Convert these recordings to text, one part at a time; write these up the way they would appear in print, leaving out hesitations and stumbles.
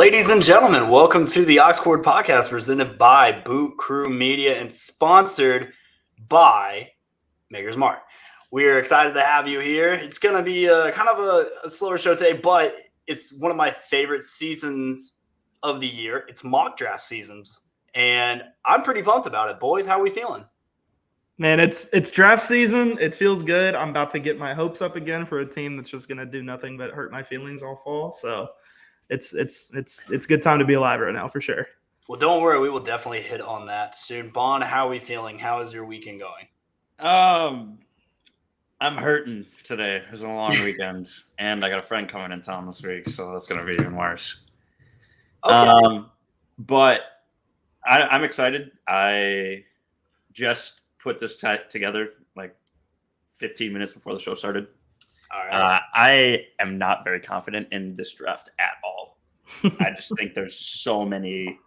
Ladies and gentlemen, welcome to the Oxcord Podcast presented by Boot Crew Media and sponsored by Maker's Mark. We are excited to have you here. It's going to be kind of a slower show today, but it's one of my favorite seasons of the year. It's mock draft seasons, and I'm pretty pumped about it. Boys, how are we feeling? Man, it's draft season. It feels good. I'm about to get my hopes up again for a team that's just going to do nothing but hurt my feelings all fall. So it's good time to be alive right now for sure. Well, don't worry. We will definitely hit on that soon. Bon, how are we feeling? How is your weekend going? I'm hurting today. It was a long weekend, and I got a friend coming in town this week, so that's going to be even worse. Okay. But I'm excited. I just put this together like 15 minutes before the show started. All right. I am not very confident in this draft at all. I just think there's so many,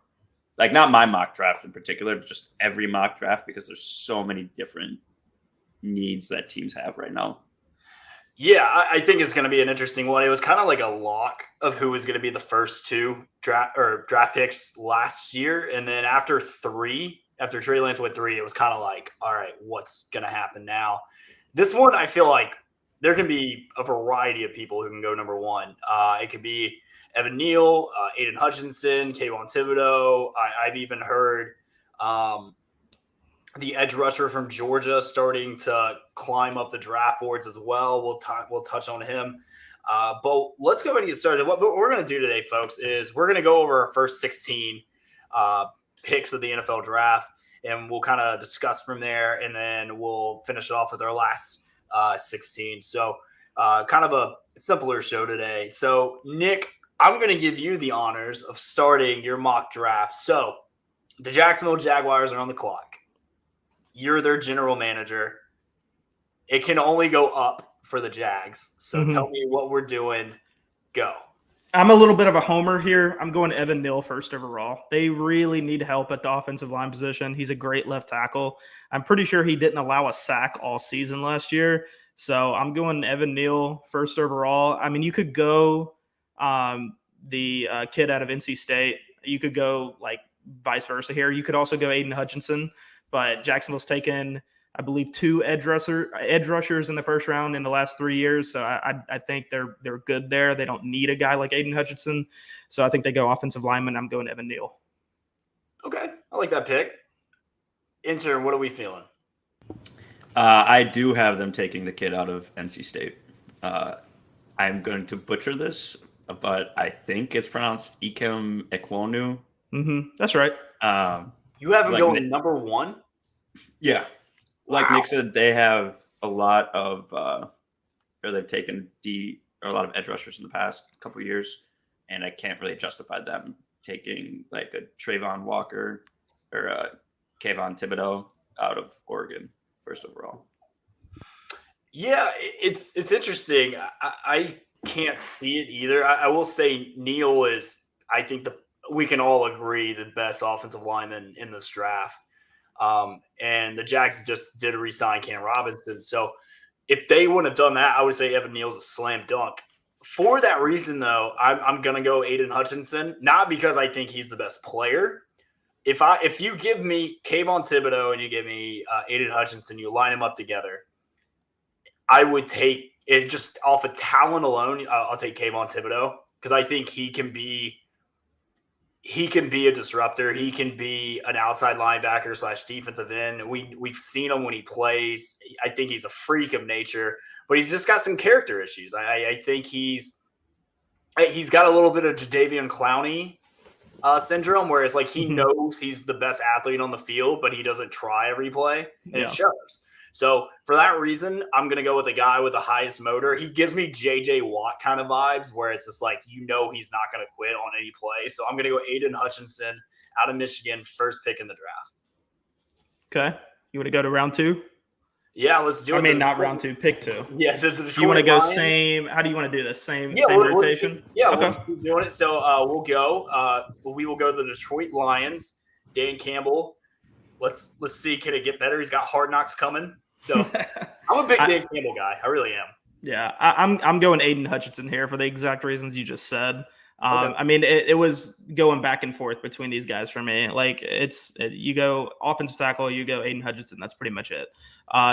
like not my mock draft in particular, but just every mock draft because there's so many different needs that teams have right now. Yeah, I think it's going to be an interesting one. It was kind of like a lock of who was going to be the first two draft picks last year. And then after Trey Lance went 3, it was kind of like, all right, what's going to happen now? This one, I feel like there can be a variety of people who can go number 1. It could be Evan Neal, Aiden Hutchinson, Kayvon Thibodeau. I've even heard the edge rusher from Georgia starting to climb up the draft boards as well. We'll touch on him. But let's go ahead and get started. What we're going to do today, folks, is we're going to go over our first 16 picks of the NFL draft, and we'll kind of discuss from there, and then we'll finish it off with our last 16. So kind of a simpler show today. So, Nick, I'm going to give you the honors of starting your mock draft. So the Jacksonville Jaguars are on the clock. You're their general manager. It can only go up for the Jags. So Tell me what we're doing. Go. I'm a little bit of a homer here. I'm going Evan Neal first overall. They really need help at the offensive line position. He's a great left tackle. I'm pretty sure he didn't allow a sack all season last year. So I'm going Evan Neal first overall. I mean, you could go the kid out of NC State. You could go like vice versa here. You could also go Aiden Hutchinson. But Jacksonville's taken, I believe, 2 edge rushers in the first round in the last 3 years. So I think they're good there. They don't need a guy like Aiden Hutchinson. So I think they go offensive lineman. I'm going Evan Neal. Okay. I like that pick. Intern, what are we feeling? I do have them taking the kid out of NC State. I'm going to butcher this, but I think it's pronounced Ikem Ekwonu. That's right. You have him going number 1? Yeah. Like Nick said, they have a lot of or they've taken a lot of edge rushers in the past couple of years, and I can't really justify them taking like a Trayvon Walker or a Kayvon Thibodeau out of Oregon first overall. Yeah, it's interesting. I can't see it either. I will say Neal is, I think we can all agree, the best offensive lineman in this draft. And the Jags just did re-sign Cam Robinson. So if they wouldn't have done that, I would say Evan Neal's a slam dunk. For that reason, though, I'm going to go Aiden Hutchinson, not because I think he's the best player. If you give me Kayvon Thibodeau and you give me Aiden Hutchinson, you line them up together, I would take it just off of talent alone. I'll take Kayvon Thibodeau because I think he can be a disruptor. He can be an outside linebacker / defensive end. We've seen him when he plays. I think he's a freak of nature, but he's just got some character issues. I think he's got a little bit of Jadeveon Clowney syndrome, where it's like he knows he's the best athlete on the field, but he doesn't try every play, and it shows. So for that reason, I'm going to go with a guy with the highest motor. He gives me J.J. Watt kind of vibes, where it's just like, he's not going to quit on any play. So I'm going to go Aiden Hutchinson out of Michigan, first pick in the draft. Okay. You want to go to round 2? Yeah, let's do it. I mean, not round 2, pick 2. Yeah. You want to go same – how do you want to do this? Same rotation? We'll keep doing it. So we will go to the Detroit Lions. Dan Campbell. Let's see, can it get better? He's got Hard Knocks coming. So I'm a big Dan Campbell guy. I really am. Yeah, I'm going Aiden Hutchinson here for the exact reasons you just said. I mean, it was going back and forth between these guys for me. Like you go offensive tackle, you go Aiden Hutchinson. That's pretty much it.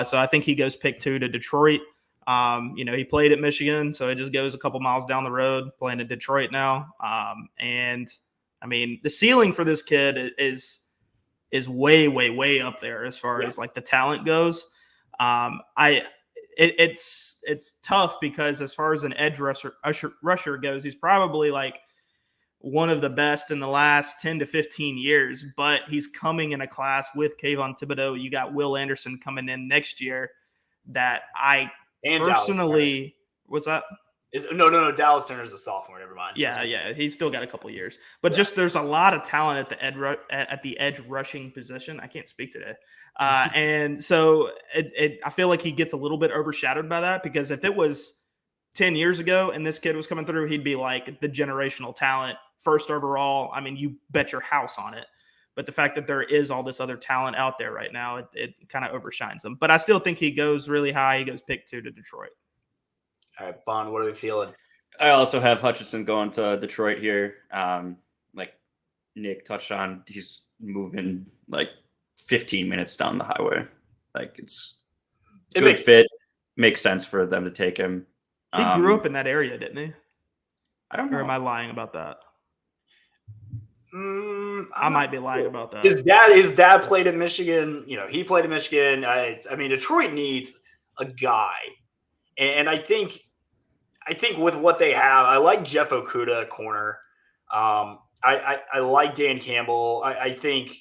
So I think he goes pick 2 to Detroit. He played at Michigan, so it just goes a couple miles down the road, playing in Detroit now. And I mean, the ceiling for this kid is way, way, way up there as far as like the talent goes. It's tough because as far as an edge rusher goes, he's probably like one of the best in the last 10 to 15 years, but he's coming in a class with Kayvon Thibodeau. You got Will Anderson coming in next year that I personally was that. No. Dallas Turner's a sophomore. Never mind. Yeah. He's still got a couple years, but just there's a lot of talent at the edge rushing position. I can't speak today, and so I feel like he gets a little bit overshadowed by that because if it was 10 years ago and this kid was coming through, he'd be like the generational talent, first overall. I mean, you bet your house on it. But the fact that there is all this other talent out there right now, it kind of overshines him. But I still think he goes really high. He goes pick 2 to Detroit. All right, Bond, what are we feeling? I also have Hutchinson going to Detroit here. Like Nick touched on, he's moving like 15 minutes down the highway. Like it good fit. Makes sense for them to take him. He grew up in that area, didn't he? I don't know. Or am I lying about that? I might be lying about that. His dad played in Michigan. He played in Michigan. I mean, Detroit needs a guy. And I think with what they have, I like Jeff Okudah corner. I like Dan Campbell. I think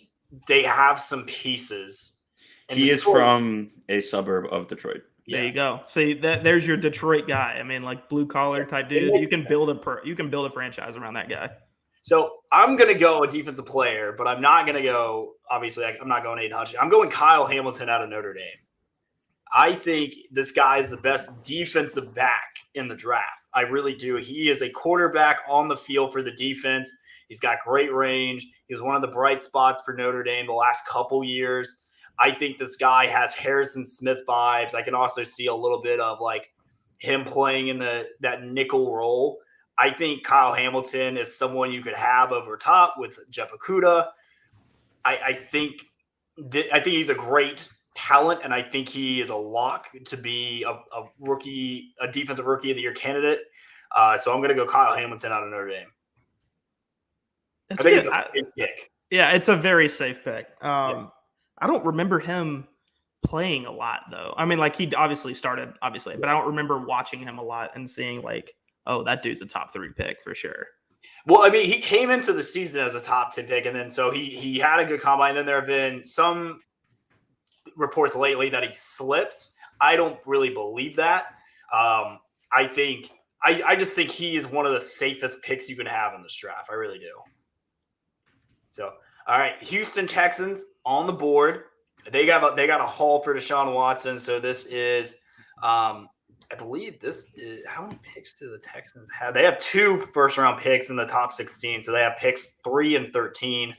they have some pieces. And he is from a suburb of Detroit. There you go. See there's your Detroit guy. I mean, like blue collar type dude. You can build a franchise around that guy. So I'm gonna go a defensive player, but I'm not gonna go. Obviously, I'm not going Aiden Hutchinson. I'm going Kyle Hamilton out of Notre Dame. I think this guy is the best defensive back in the draft. I really do. He is a quarterback on the field for the defense. He's got great range. He was one of the bright spots for Notre Dame the last couple years. I think this guy has Harrison Smith vibes. I can also see a little bit of like him playing in that nickel role. I think Kyle Hamilton is someone you could have over top with Jeff Okudah. I think he's a great talent, and I think he is a lock to be a rookie, a defensive rookie of the year candidate. So I'm going to go Kyle Hamilton out of Notre Dame. I think it's a safe pick. Yeah, it's a very safe pick. I don't remember him playing a lot, though. I mean, like he obviously started, but I don't remember watching him a lot and seeing like, oh, that dude's a top 3 pick for sure. Well, I mean, he came into the season as a top 10 pick, and then so he had a good combine. Then there have been some reports lately that he slips. I don't really believe that. I just think he is one of the safest picks you can have in this draft. I really do. So, all right, Houston Texans on the board. They got a haul for Deshaun Watson. So this is, I believe this is, how many picks do the Texans have? They have 2 first-round picks in the top 16. So they have picks 3 and 13.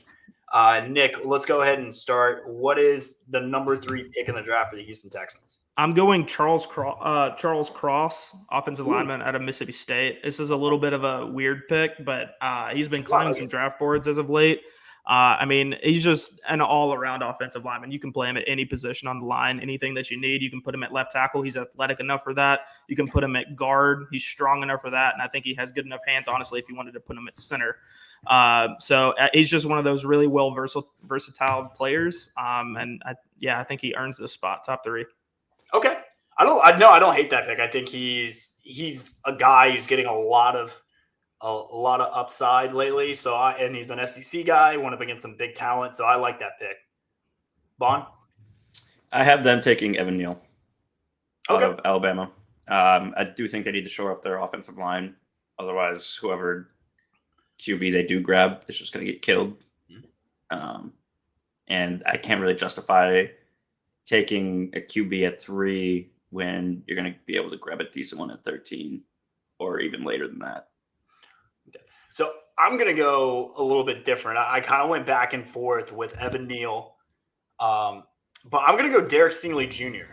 Nick, let's go ahead and start. What is the number 3 pick in the draft for the Houston Texans? I'm going Charles Cross, offensive lineman out of Mississippi State. This is a little bit of a weird pick, but he's been climbing some draft boards as of late. I mean, he's just an all-around offensive lineman. You can play him at any position on the line, anything that you need. You can put him at left tackle. He's athletic enough for that. You can put him at guard. He's strong enough for that, and I think he has good enough hands, honestly, if you wanted to put him at center. So he's just one of those really versatile players. I think he earns this spot, top 3. Okay. I don't hate that pick. I think he's a guy who's getting a lot of upside lately. So and he's an SEC guy, went up against some big talent. So I like that pick. Bond? I have them taking Evan Neal out of Alabama. I do think they need to shore up their offensive line. Otherwise, whoever QB they do grab is just going to get killed. And I can't really justify taking a QB at 3 when you're going to be able to grab a decent one at 13 or even later than that. So I'm going to go a little bit different. I kind of went back and forth with Evan Neal. But I'm going to go Derek Stingley Jr.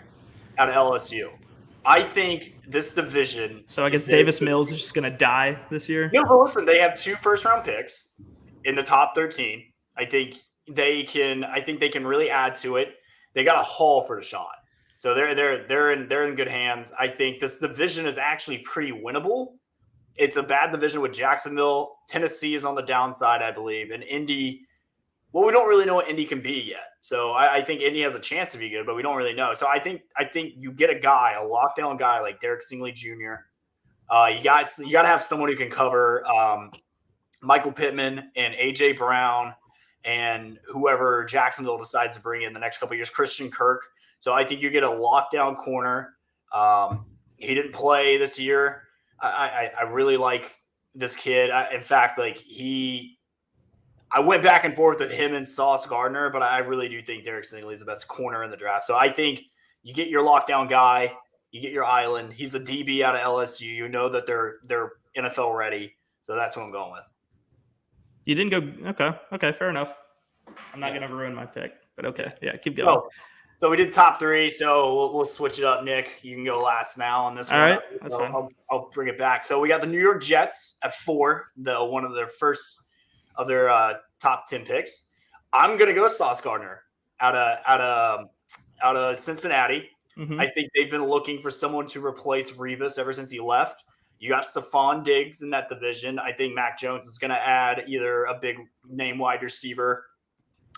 out of LSU. I think this division. So I guess is Davis Mills is just going to die this year. No, but listen, they have 2 first-round picks in the top 13. I think they can. I think they can really add to it. They got a haul for Deshaun, so they're in good hands. I think this division is actually pretty winnable. It's a bad division with Jacksonville. Tennessee is on the downside, I believe, and Indy. Well, we don't really know what Indy can be yet. So I think Indy has a chance to be good, but we don't really know. So I think you get a lockdown guy like Derek Stingley Jr. You got to have someone who can cover Michael Pittman and AJ Brown and whoever Jacksonville decides to bring in the next couple of years, Christian Kirk. So I think you get a lockdown corner. He didn't play this year. I really like this kid. In fact, I went back and forth with him and Sauce Gardner, but I really do think Derek Stingley is the best corner in the draft. So I think you get your lockdown guy, you get your island. He's a DB out of LSU. You know that they're NFL ready. So that's what I'm going with. You didn't go – okay, fair enough. I'm not going to ruin my pick, but okay. Yeah, keep going. So we did top 3, so we'll switch it up, Nick. You can go last now on this one. All right, that's fine. I'll bring it back. So we got the New York Jets at 4, one of their first – of their top 10 picks. I'm gonna go Sauce Gardner out of Cincinnati. Mm-hmm. I think they've been looking for someone to replace Revis ever since he left. You got Stephon Diggs in that division. I think Mac Jones is going to add either a big name wide receiver,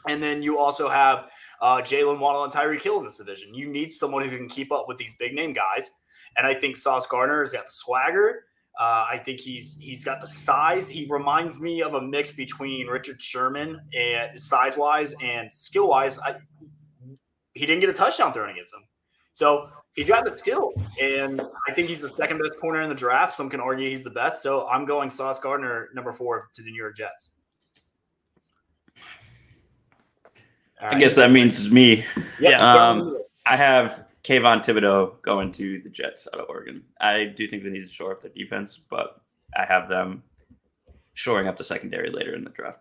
and then you also have Jalen Waddle and Tyreek Hill in this division. You need someone who can keep up with these big name guys, and I think Sauce Gardner has got the swagger. I think he's got the size. He reminds me of a mix between Richard Sherman and size-wise and skill-wise. He didn't get a touchdown thrown against him. So he's got the skill, and I think he's the second best corner in the draft. Some can argue he's the best. So I'm going Sauce Gardner, number 4, to the New York Jets. I guess that means it's me. Yeah. I have Kayvon Thibodeau going to the Jets out of Oregon. I do think they need to shore up their defense, but I have them shoring up the secondary later in the draft.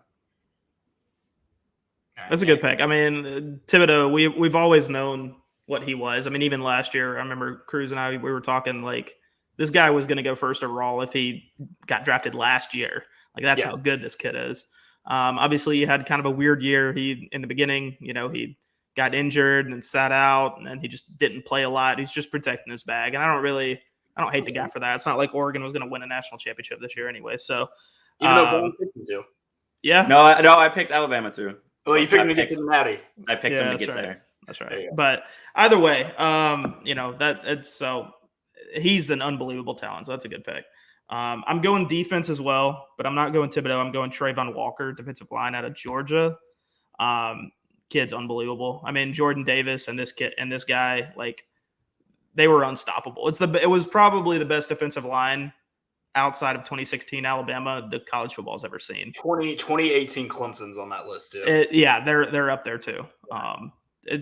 That's a good pick. I mean, Thibodeau, we've always known what he was. I mean, even last year, I remember Cruz and I, we were talking like this guy was going to go first overall if he got drafted last year. Like that's how good this kid is. Obviously, he had kind of a weird year. In the beginning, he got injured and then sat out, and then he just didn't play a lot. He's just protecting his bag. And I don't hate the guy for that. It's not like Oregon was going to win a national championship this year anyway. So even though Bowen picked him to. Yeah. No, I picked Alabama too. Well, you picked him to get Cincinnati. I picked him to get there. That's right. But either way, he's an unbelievable talent. So that's a good pick. I'm going defense as well, but I'm not going Thibodeau. I'm going Trayvon Walker, defensive line out of Georgia. Kid's unbelievable. I mean, Jordan Davis and this kid and this guy, like they were unstoppable. It was probably the best defensive line outside of 2016 Alabama the college football's ever seen. 2018 Clemson's on that list too. They're up there too.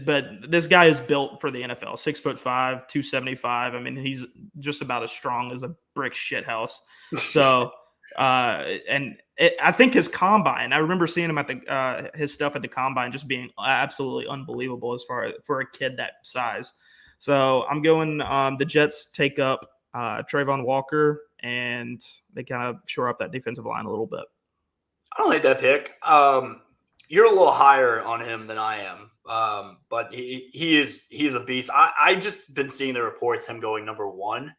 But this guy is built for the NFL. 6'5", 275. I mean, he's just about as strong as a brick shit house. So, I think his combine. I remember seeing him at his stuff at the combine, just being absolutely unbelievable as far as for a kid that size. So I'm going. The Jets take up Trayvon Walker, and they kind of shore up that defensive line a little bit. I don't hate that pick. You're a little higher on him than I am. But he is a beast. I just been seeing the reports him going number 1.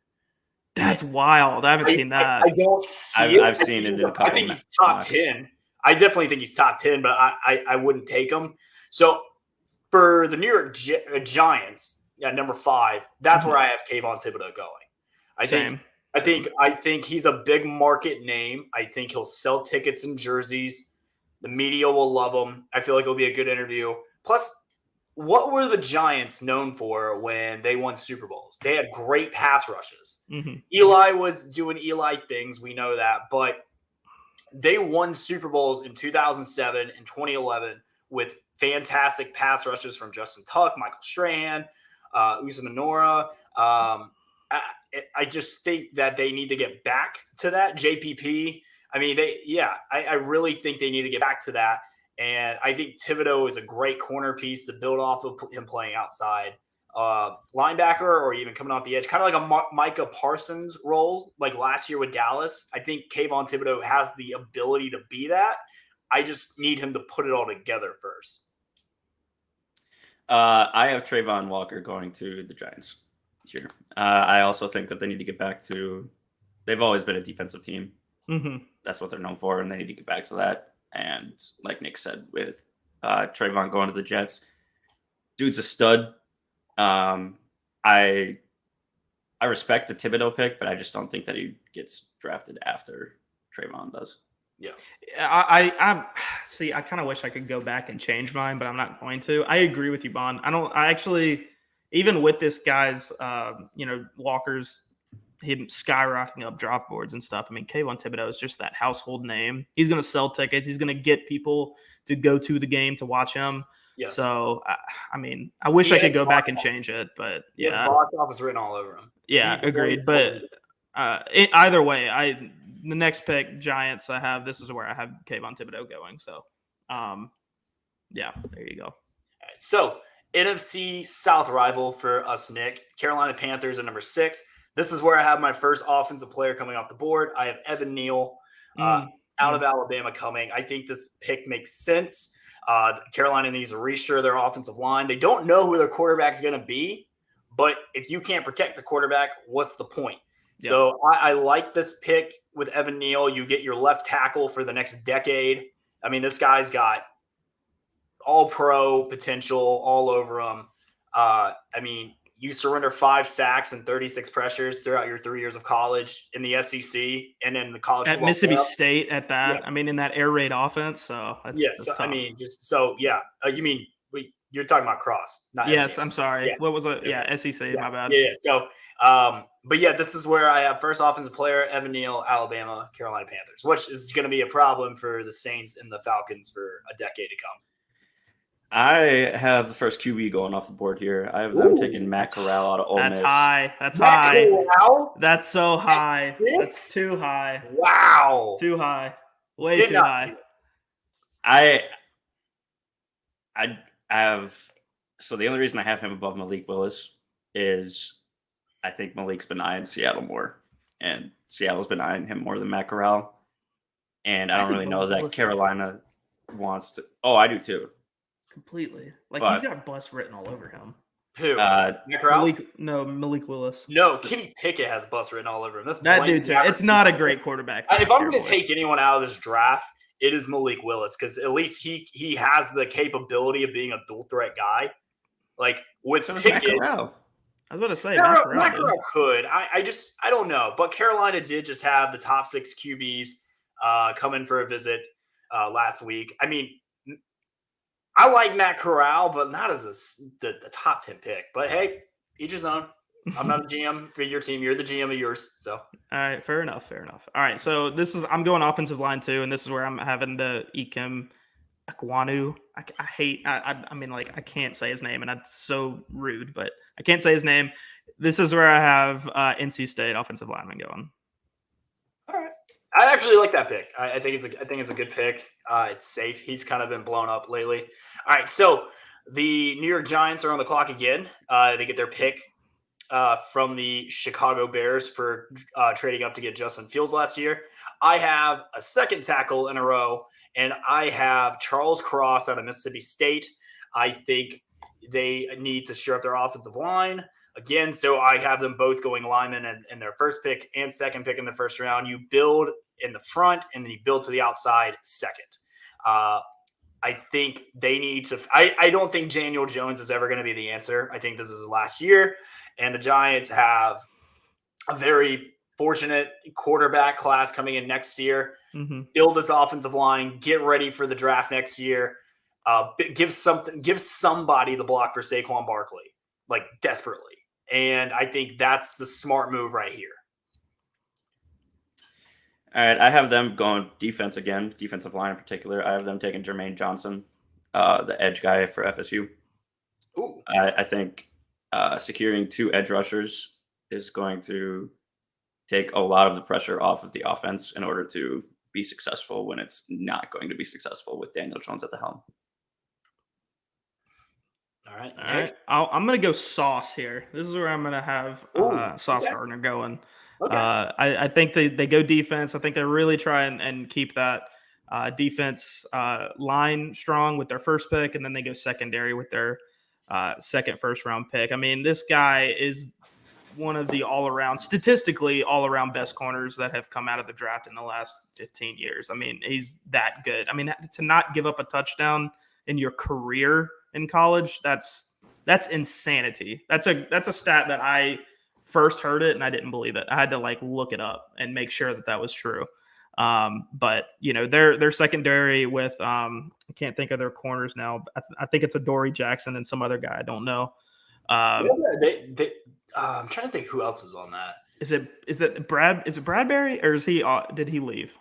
That's wild. I haven't seen that. I don't see it. I've seen it in a couple. I think he's top 10. I definitely think he's top 10, but I wouldn't take him. So for the New York Giants, number 5, that's where I have Kayvon Thibodeau going. I think he's a big market name. I think he'll sell tickets and jerseys. The media will love him. I feel like it'll be a good interview. Plus, what were the Giants known for when they won Super Bowls? They had great pass rushes. Mm-hmm. Eli was doing Eli things. We know that. But they won Super Bowls in 2007 and 2011 with fantastic pass rushes from Justin Tuck, Michael Strahan, Usamanora. I just think that they need to get back to that. JPP. I mean, I really think they need to get back to that. And I think Thibodeau is a great corner piece to build off of him playing outside. linebacker or even coming off the edge, kind of like a Micah Parsons role, like last year with Dallas. I think Kayvon Thibodeau has the ability to be that. I just need him to put it all together first. I have Trayvon Walker going to the Giants here. I also think that they need to get back to. They've always been a defensive team. Mm-hmm. That's what they're known for, and they need to get back to that. And like Nick said, with Trayvon going to the Jets, dude's a stud. I respect the Thibodeau pick, but I just don't think that he gets drafted after Trayvon does. Yeah, I see. I kind of wish I could go back and change mine, but I'm not going to. I agree with you, Bond. I actually, even with this guy's, Walker's, him skyrocketing up draft boards and stuff. I mean, Kayvon Thibodeau is just that household name. He's going to sell tickets. He's going to get people to go to the game to watch him. yes. So, I mean, I wish I could go back and change it, but Yes, yeah, box office written all over him. yeah, agreed. But either way, the next pick, Giants, this is where I have Kayvon Thibodeau going. So, yeah, there you go. All right, so NFC South rival for us, Nick. Carolina Panthers at number 6. This is where I have my first offensive player coming off the board. I have Evan Neal out of Alabama coming. I think this pick makes sense. Carolina needs to reassure their offensive line. They don't know who their quarterback is going to be, but if you can't protect the quarterback, what's the point? Yep. So I like this pick with Evan Neal. You get your left tackle for the next decade. I mean, this guy's got all-pro potential all over him. I mean, you surrender 5 sacks and 36 pressures throughout your 3 years of college in the SEC and then the college at Mississippi State at that. Yeah. I mean, in that air raid offense. So that's so, tough. I mean, you mean you're talking about Cross? Not yes, NBA. I'm sorry. Yeah. What was it? Yeah, SEC. My bad. Yeah. So, but yeah, this is where I have first offensive player Evan Neal, Alabama, Carolina Panthers, which is going to be a problem for the Saints and the Falcons for a decade to come. I have the first QB going off the board here. I have them taking Matt Corral out of Ole Miss. That's high. That's Matt high. Corral? That's so high. That's too high. Wow. Too high. Way too high. I have so the only reason I have him above Malik Willis is I think Malik's been eyeing Seattle more, and Seattle's been eyeing him more than Matt Corral. And I don't really know that Carolina wants to. Oh, I do too. Completely. He's got bus written all over him. Who? Matt Corral? Malik Willis. No, Kenny Pickett has bus written all over him. That dude too. It's not a great quarterback. If I'm going to take anyone out of this draft, it is Malik Willis because at least he has the capability of being a dual threat guy. Like with Pickett, I was about to say Matt Corral could. I don't know. But Carolina did just have the top 6 QBs come in for a visit last week. I mean, I like Matt Corral, but not as the top 10 pick. But hey, each his own. I'm not a GM for your team. You're the GM of yours. So all right, fair enough. All right, so I'm going offensive line too, and this is where I'm having the Ikem Ekwonu. I mean, I can't say his name, and that's so rude, but I can't say his name. This is where I have NC State offensive lineman going. All right. I actually like that pick. I think it's a good pick. It's safe. He's kind of been blown up lately. All right, so the New York Giants are on the clock again. They get their pick from the Chicago Bears for trading up to get Justin Fields last year. I have a second tackle in a row, and I have Charles Cross out of Mississippi State. I think they need to shore up their offensive line again. So I have them both going linemen in their first pick and second pick in the first round. You build in the front, and then you build to the outside second. I think they need to – I don't think Daniel Jones is ever going to be the answer. I think this is his last year, and the Giants have a very fortunate quarterback class coming in next year. Mm-hmm. Build this offensive line, get ready for the draft next year. Give somebody the block for Saquon Barkley, desperately. And I think that's the smart move right here. All right, I have them going defense again, defensive line in particular. I have them taking Jermaine Johnson, the edge guy for FSU. Ooh. I think securing 2 edge rushers is going to take a lot of the pressure off of the offense in order to be successful when it's not going to be successful with Daniel Jones at the helm. All right, All Nick. right. I'm going to go Sauce here. This is where I'm going to have Ooh, Sauce okay. Gardner going. Okay. I think they go defense. I think they really try and keep that defense line strong with their first pick, and then they go secondary with their second first round pick. I mean, this guy is one of the statistically all around best corners that have come out of the draft in the last 15 years. I mean, he's that good. I mean, to not give up a touchdown in your career in college, that's insanity. That's a stat that I first heard it and I didn't believe it. I had to look it up and make sure that was true. But their secondary with I can't think of their corners now. I think it's Adoree Jackson and some other guy. I don't know. I'm trying to think who else is on that. Is it Bradbury or did he leave?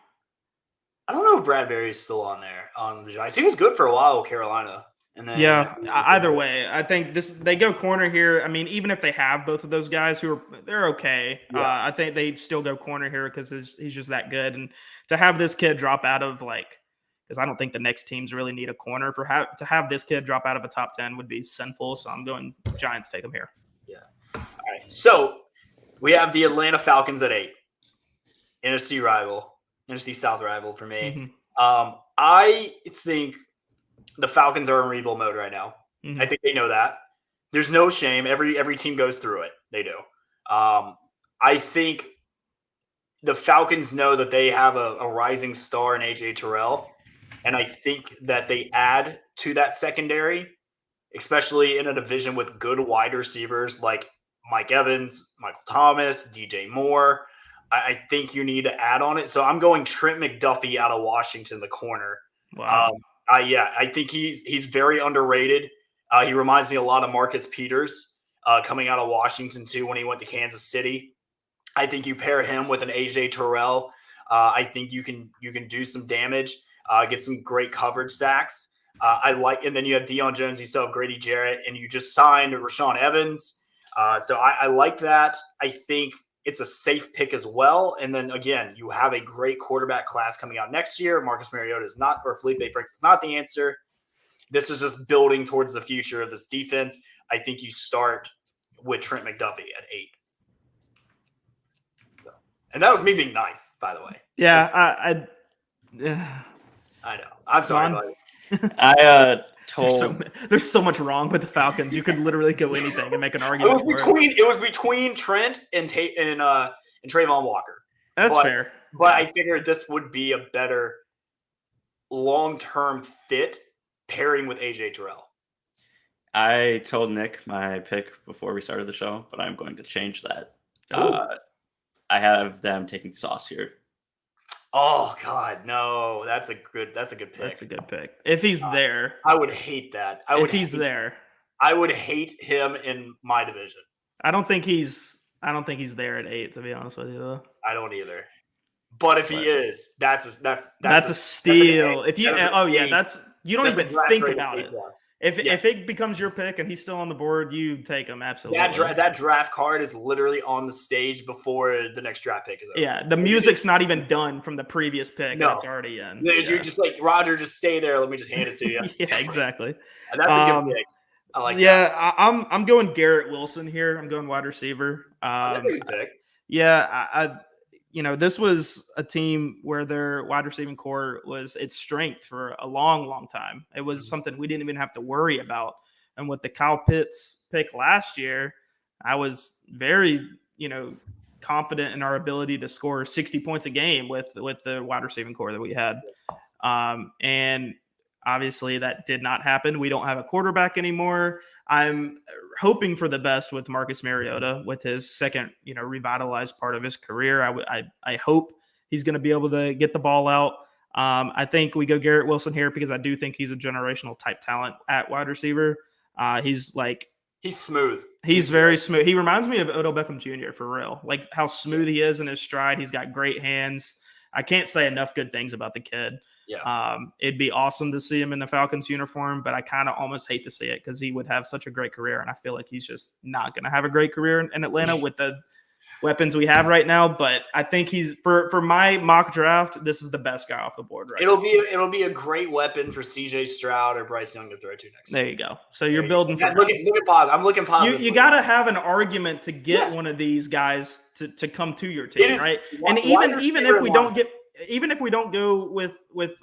I don't know if Bradbury is still on there on the Giants. He was good for a while with Carolina. And then Either way, I think they go corner here. I mean, even if they have both of those guys they're okay. Yeah. I think they still go corner here because he's just that good. And to have this kid drop out of because I don't think the next teams really need a corner to have this kid drop out of a top 10 would be sinful. So I'm going Giants take him here. Yeah. All right. So we have the Atlanta Falcons at 8. NFC South rival for me. Mm-hmm. I think the Falcons are in rebuild mode right now. Mm-hmm. I think they know that. There's no shame. Every team goes through it. They do. I think the Falcons know that they have a rising star in AJ Terrell, and I think that they add to that secondary, especially in a division with good wide receivers like Mike Evans, Michael Thomas, DJ Moore. I think you need to add on it. So I'm going Trent McDuffie out of Washington, the corner. Wow. I think he's very underrated. He reminds me a lot of Marcus Peters coming out of Washington too when he went to Kansas City. I think you pair him with an AJ Terrell. I think you can do some damage, get some great coverage sacks. And then you have Deion Jones, you still have Grady Jarrett, and you just signed Rashaan Evans. So I like that. I think it's a safe pick as well. And then again, you have a great quarterback class coming out next year. Marcus Mariota is not, or Felipe Franks is not the answer. This is just building towards the future of this defense. I think you start with Trent McDuffie at 8. So, and that was me being nice, by the way. Yeah, I know. I'm sorry, buddy. I there's so much wrong with the Falcons. You could literally go anything and make an argument. It was between Trent and Trayvon Walker. That's fair. But I figured this would be a better long-term fit pairing with AJ Terrell. I told Nick my pick before we started the show, but I'm going to change that. I have them taking Sauce here. Oh God, no! That's a good pick. That's a good pick. If he's there, I would hate that. I would hate him in my division. I don't think he's there at 8. To be honest with you, though. I don't either. But if he is, that's a steal. If you, you don't even think about it. If it becomes your pick and he's still on the board, you take him absolutely. That draft card is literally on the stage before the next draft pick is over. Yeah, the music's not even done from the previous pick. No. It's already in. You're just like, Roger, just stay there. Let me just hand it to you. Yeah, exactly. That's a good pick. I like that. Yeah, I'm going Garrett Wilson here. I'm going wide receiver. That's a good pick. Yeah, this was a team where their wide receiving core was its strength for a long, long time. It was something we didn't even have to worry about. And with the Kyle Pitts pick last year, I was very, confident in our ability to score 60 points a game with the wide receiving core that we had. And obviously that did not happen. We don't have a quarterback anymore. I'm hoping for the best with Marcus Mariota with his second, revitalized part of his career. I hope he's going to be able to get the ball out. I think we go Garrett Wilson here because I do think he's a generational type talent at wide receiver. He's smooth. He's very smooth. He reminds me of Odell Beckham Jr. for real. Like how smooth he is in his stride. He's got great hands. I can't say enough good things about the kid. Yeah. It'd be awesome to see him in the Falcons uniform, but I kind of almost hate to see it because he would have such a great career, and I feel like he's just not going to have a great career in Atlanta with the weapons we have right now. But I think he's for my mock draft, this is the best guy off the board right now. It'll be a great weapon for CJ Stroud or Bryce Young to throw to next. There you go. So you're building for look at positive. I'm looking positive. You got to have an argument to get one of these guys to come to your team, right? And even if we don't get. Even if we don't go with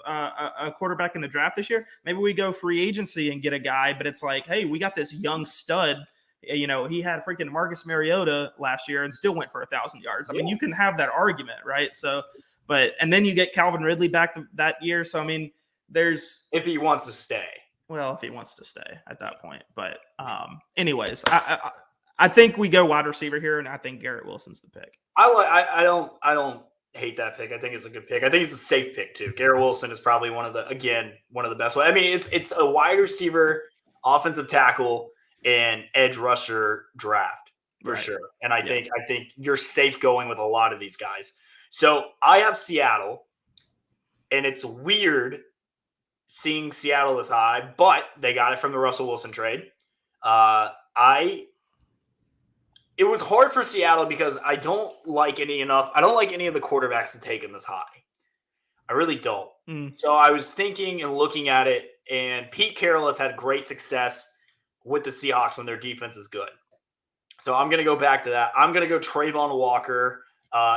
a quarterback in the draft this year, maybe we go free agency and get a guy. But it's like, hey, we got this young stud. You know, he had freaking Marcus Mariota last year and still went for 1,000 yards. I mean, you can have that argument, right? So, and then you get Calvin Ridley back that year. So, I mean, there's if he wants to stay. Well, if he wants to stay at that point. But anyways, I think we go wide receiver here, and I think Garrett Wilson's the pick. I don't hate that pick. I think it's a good pick. I think it's a safe pick too. Garrett Wilson is probably one of the best. I mean, it's a wide receiver, offensive tackle, and edge rusher draft for sure. And I think you're safe going with a lot of these guys. So I have Seattle, and it's weird seeing Seattle this high, but they got it from the Russell Wilson trade. It was hard for Seattle because I don't like any of the quarterbacks to take him this high. I really don't. So I was thinking and looking at it, and Pete Carroll has had great success with the Seahawks when their defense is good. So I'm going to go back to that. I'm going to go Trayvon Walker,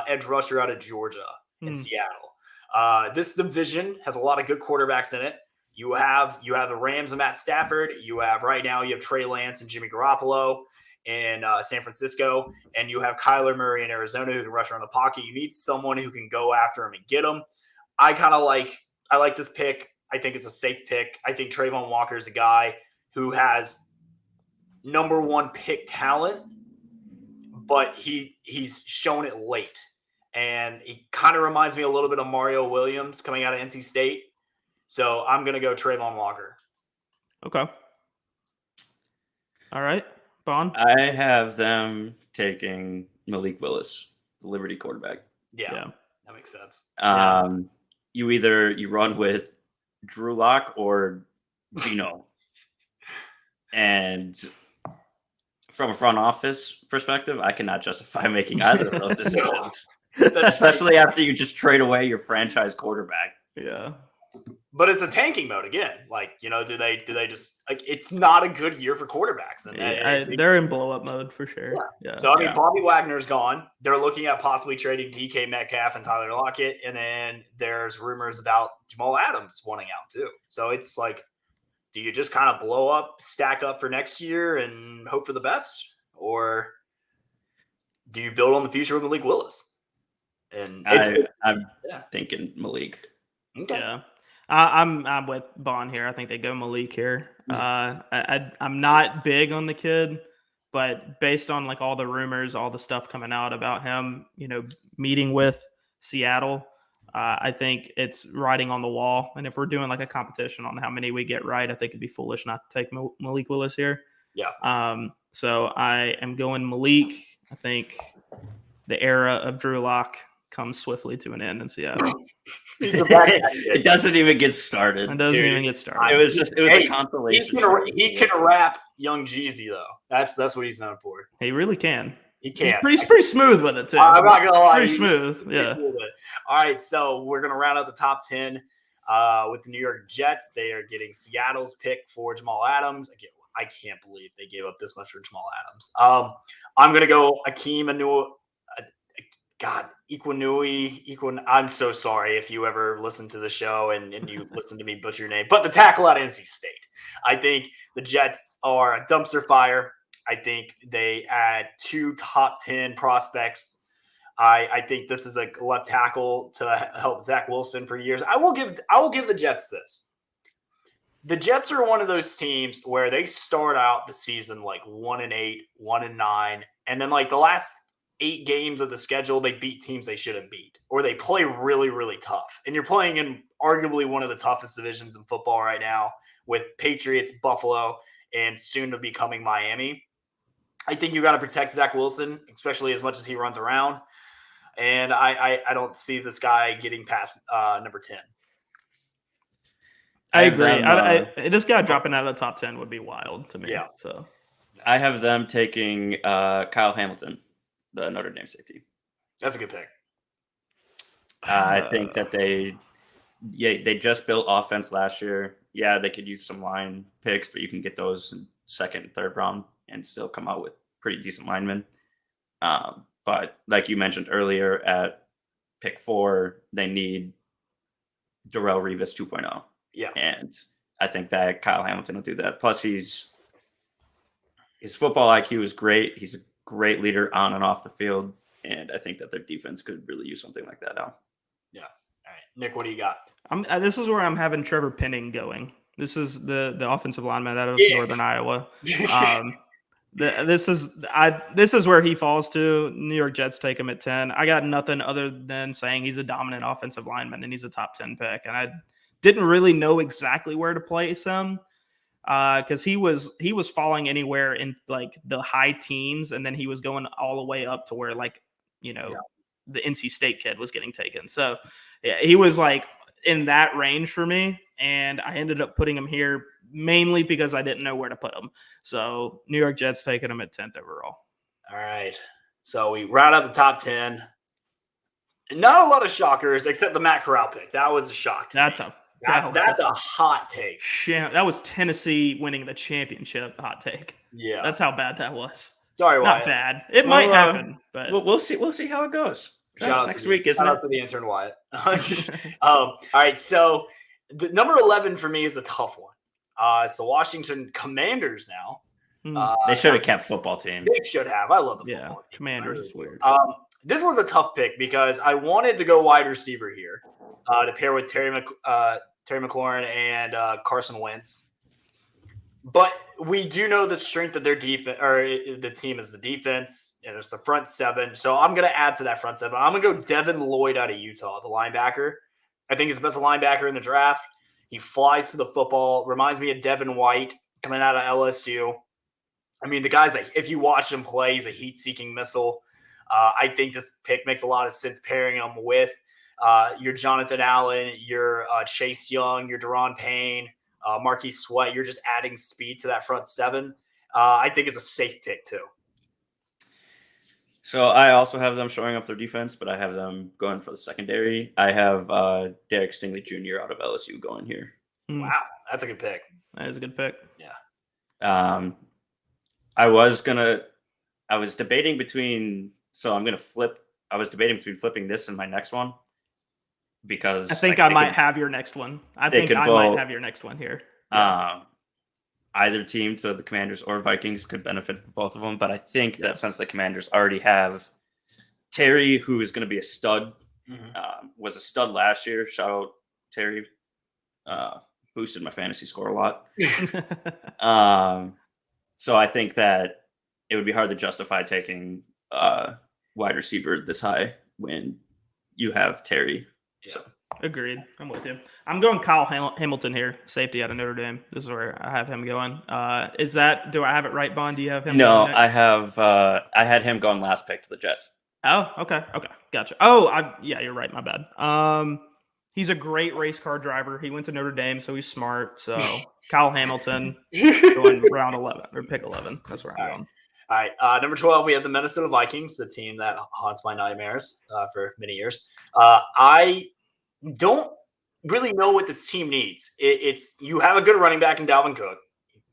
edge rusher out of Georgia in Seattle. This division has a lot of good quarterbacks in it. You have the Rams and Matt Stafford. You have Trey Lance and Jimmy Garoppolo in San Francisco, and you have Kyler Murray in Arizona who can rush around the pocket. You need someone who can go after him and get him. I like this pick. I think it's a safe pick. I think Trayvon Walker is a guy who has number one pick talent, but he's shown it late. And he kind of reminds me a little bit of Mario Williams coming out of NC State. So I'm going to go Trayvon Walker. Okay. All right. Bond? I have them taking Malik Willis, the Liberty quarterback. Yeah. That makes sense. You run with Drew Lock or Geno. And from a front office perspective, I cannot justify making either of those decisions. Especially after you just trade away your franchise quarterback. Yeah. But it's a tanking mode again. Do they just it's not a good year for quarterbacks. And they're in blow up mode for sure. Yeah. So Bobby Wagner's gone. They're looking at possibly trading DK Metcalf and Tyler Lockett, and then there's rumors about Jamal Adams wanting out too. So it's like, do you just kind of blow up, stack up for next year, and hope for the best, or do you build on the future with Malik Willis? And I'm thinking Malik. Okay. Yeah. I'm with Bond here. I think they go Malik here. I'm not big on the kid, but based on all the rumors, all the stuff coming out about him, meeting with Seattle, I think it's writing on the wall. And if we're doing a competition on how many we get right, I think it'd be foolish not to take Malik Willis here. Yeah. So I am going Malik. I think the era of Drew Lock comes swiftly to an end in Seattle. It doesn't even get started. It doesn't even get started. It was a consolation. He can rap Young Jeezy though. That's what he's known for. He really can. He can. He's pretty smooth with it too. I'm not gonna lie. Pretty smooth. Yeah. All right, so we're gonna round out the top 10 with the New York Jets. They are getting Seattle's pick for Jamal Adams. Again, I can't believe they gave up this much for Jamal Adams. I'm gonna go Akeem Anua. I'm so sorry if you ever listen to the show and you listen to me butcher your name, but the tackle out of NC State. I think the Jets are a dumpster fire. I think they add 2 top 10 prospects. I think this is a left tackle to help Zach Wilson for years. I will give the Jets this. The Jets are one of those teams where they start out the season 1-8, 1-9, and then the last 8 games of the schedule, they beat teams they shouldn't beat, or they play really, really tough. And you're playing in arguably one of the toughest divisions in football right now with Patriots, Buffalo, and soon to be coming Miami. I think you got to protect Zach Wilson, especially as much as he runs around. And I don't see this guy getting past number 10. I agree. This guy dropping out of the top 10 would be wild to me. Yeah. So I have them taking Kyle Hamilton, the Notre Dame safety. That's a good pick. I think that they just built offense last year. Yeah, they could use some line picks, but you can get those in second and third round and still come out with pretty decent linemen. But like you mentioned earlier, at pick 4, they need Darrelle Revis 2.0. Yeah. And I think that Kyle Hamilton will do that. Plus, his football IQ is great. He's a great leader on and off the field. And I think that their defense could really use something like that now. Yeah. All right. Nick, what do you got? This is where I'm having Trevor Penning going. This is the offensive lineman out of Northern Iowa. This is where he falls to. New York Jets take him at 10. I got nothing other than saying he's a dominant offensive lineman and he's a top 10 pick. And I didn't really know exactly where to place him because he was falling anywhere in like the high teens, and then he was going all the way up to where the NC State kid was getting taken. So yeah, he was like in that range for me, and I ended up putting him here mainly because I didn't know where to put him. So New York Jets taking him at 10th overall. All right. So we round out the top 10. Not a lot of shockers except the Matt Corral pick. That was a shock. That's a hot take. That was Tennessee winning the championship hot take. Yeah. That's how bad that was. Sorry, Not Wyatt. bad. It might happen, but we'll see. We'll see how it goes. Next week, isn't it? Shout out to the intern, Wyatt. All right. So the number 11 for me is a tough one. It's the Washington Commanders now. They should have kept football team. They should have. I love the football team. Commanders is weird. This was a tough pick because I wanted to go wide receiver here to pair with Terry McLaurin and Carson Wentz. But we do know the strength of their defense, or the team is the defense, and it's the front 7. So I'm going to add to that front 7. I'm going to go Devin Lloyd out of Utah, the linebacker. I think he's the best linebacker in the draft. He flies to the football. Reminds me of Devin White coming out of LSU. I mean, the guy's like, if you watch him play, he's a heat-seeking missile. I think this pick makes a lot of sense pairing him with your Jonathan Allen, your Chase Young, your Deron Payne, Marquise Sweat. You're just adding speed to that front 7. I think it's a safe pick too. So I also have them showing up their defense, but I have them going for the secondary. I have Derek Stingley Jr. out of LSU going here. Wow, that's a good pick. That is a good pick. Yeah. I was debating between. So I'm gonna flip. I was debating between flipping this and my next one because I think I might have your next one. I think I might have your next one here. Either team, so the Commanders or Vikings, could benefit from both of them. But I think that since the Commanders already have Terry, who is going to be a stud, was a stud last year. Shout out Terry. Boosted my fantasy score a lot. So I think that it would be hard to justify taking wide receiver this high when you have Terry. Yeah. So. Agreed. I'm with you. I'm going Kyle Hamilton here, safety out of Notre Dame. This is where I have him going. Do I have it right, Bond? Do you have him? No, I had him going last pick to the Jets. Oh, okay. Gotcha. Oh, you're right. My bad. He's a great race car driver. He went to Notre Dame, so he's smart. So Kyle Hamilton going round 11 or pick 11. That's where I'm going. All right. Number 12, we have the Minnesota Vikings, the team that haunts my nightmares for many years. I don't really know what this team needs. You have a good running back in Dalvin Cook.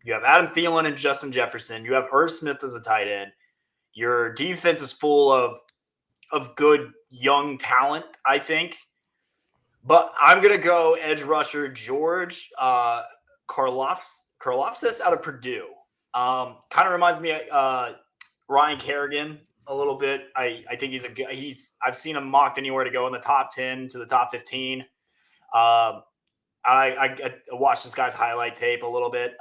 You have Adam Thielen and Justin Jefferson. You have Irv Smith as a tight end. Your defense is full of good young talent, I think. But I'm going to go edge rusher George Karlaftis out of Purdue. Kind of reminds me of Ryan Kerrigan a little bit. I think I've seen him mocked anywhere to go in the top 10 to the top 15. I watched this guy's highlight tape a little bit.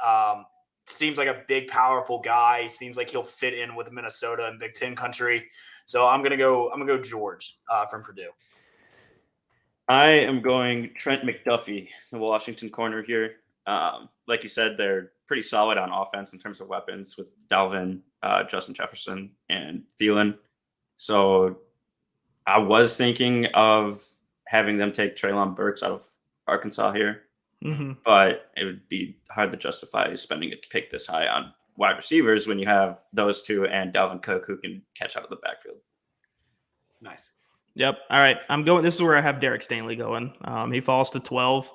Seems like a big, powerful guy. Seems like he'll fit in with Minnesota and Big Ten country. So I'm gonna go George from Purdue. I am going Trent McDuffie, the Washington corner here. Like you said, they're pretty solid on offense in terms of weapons with Dalvin, Justin Jefferson, and Thielen. So I was thinking of having them take Treylon Burks out of Arkansas here, but it would be hard to justify spending a pick this high on wide receivers when you have those two and Dalvin Cook who can catch out of the backfield. Nice. Yep. All right. I'm going. This is where I have Derek Stanley going. He falls to 12.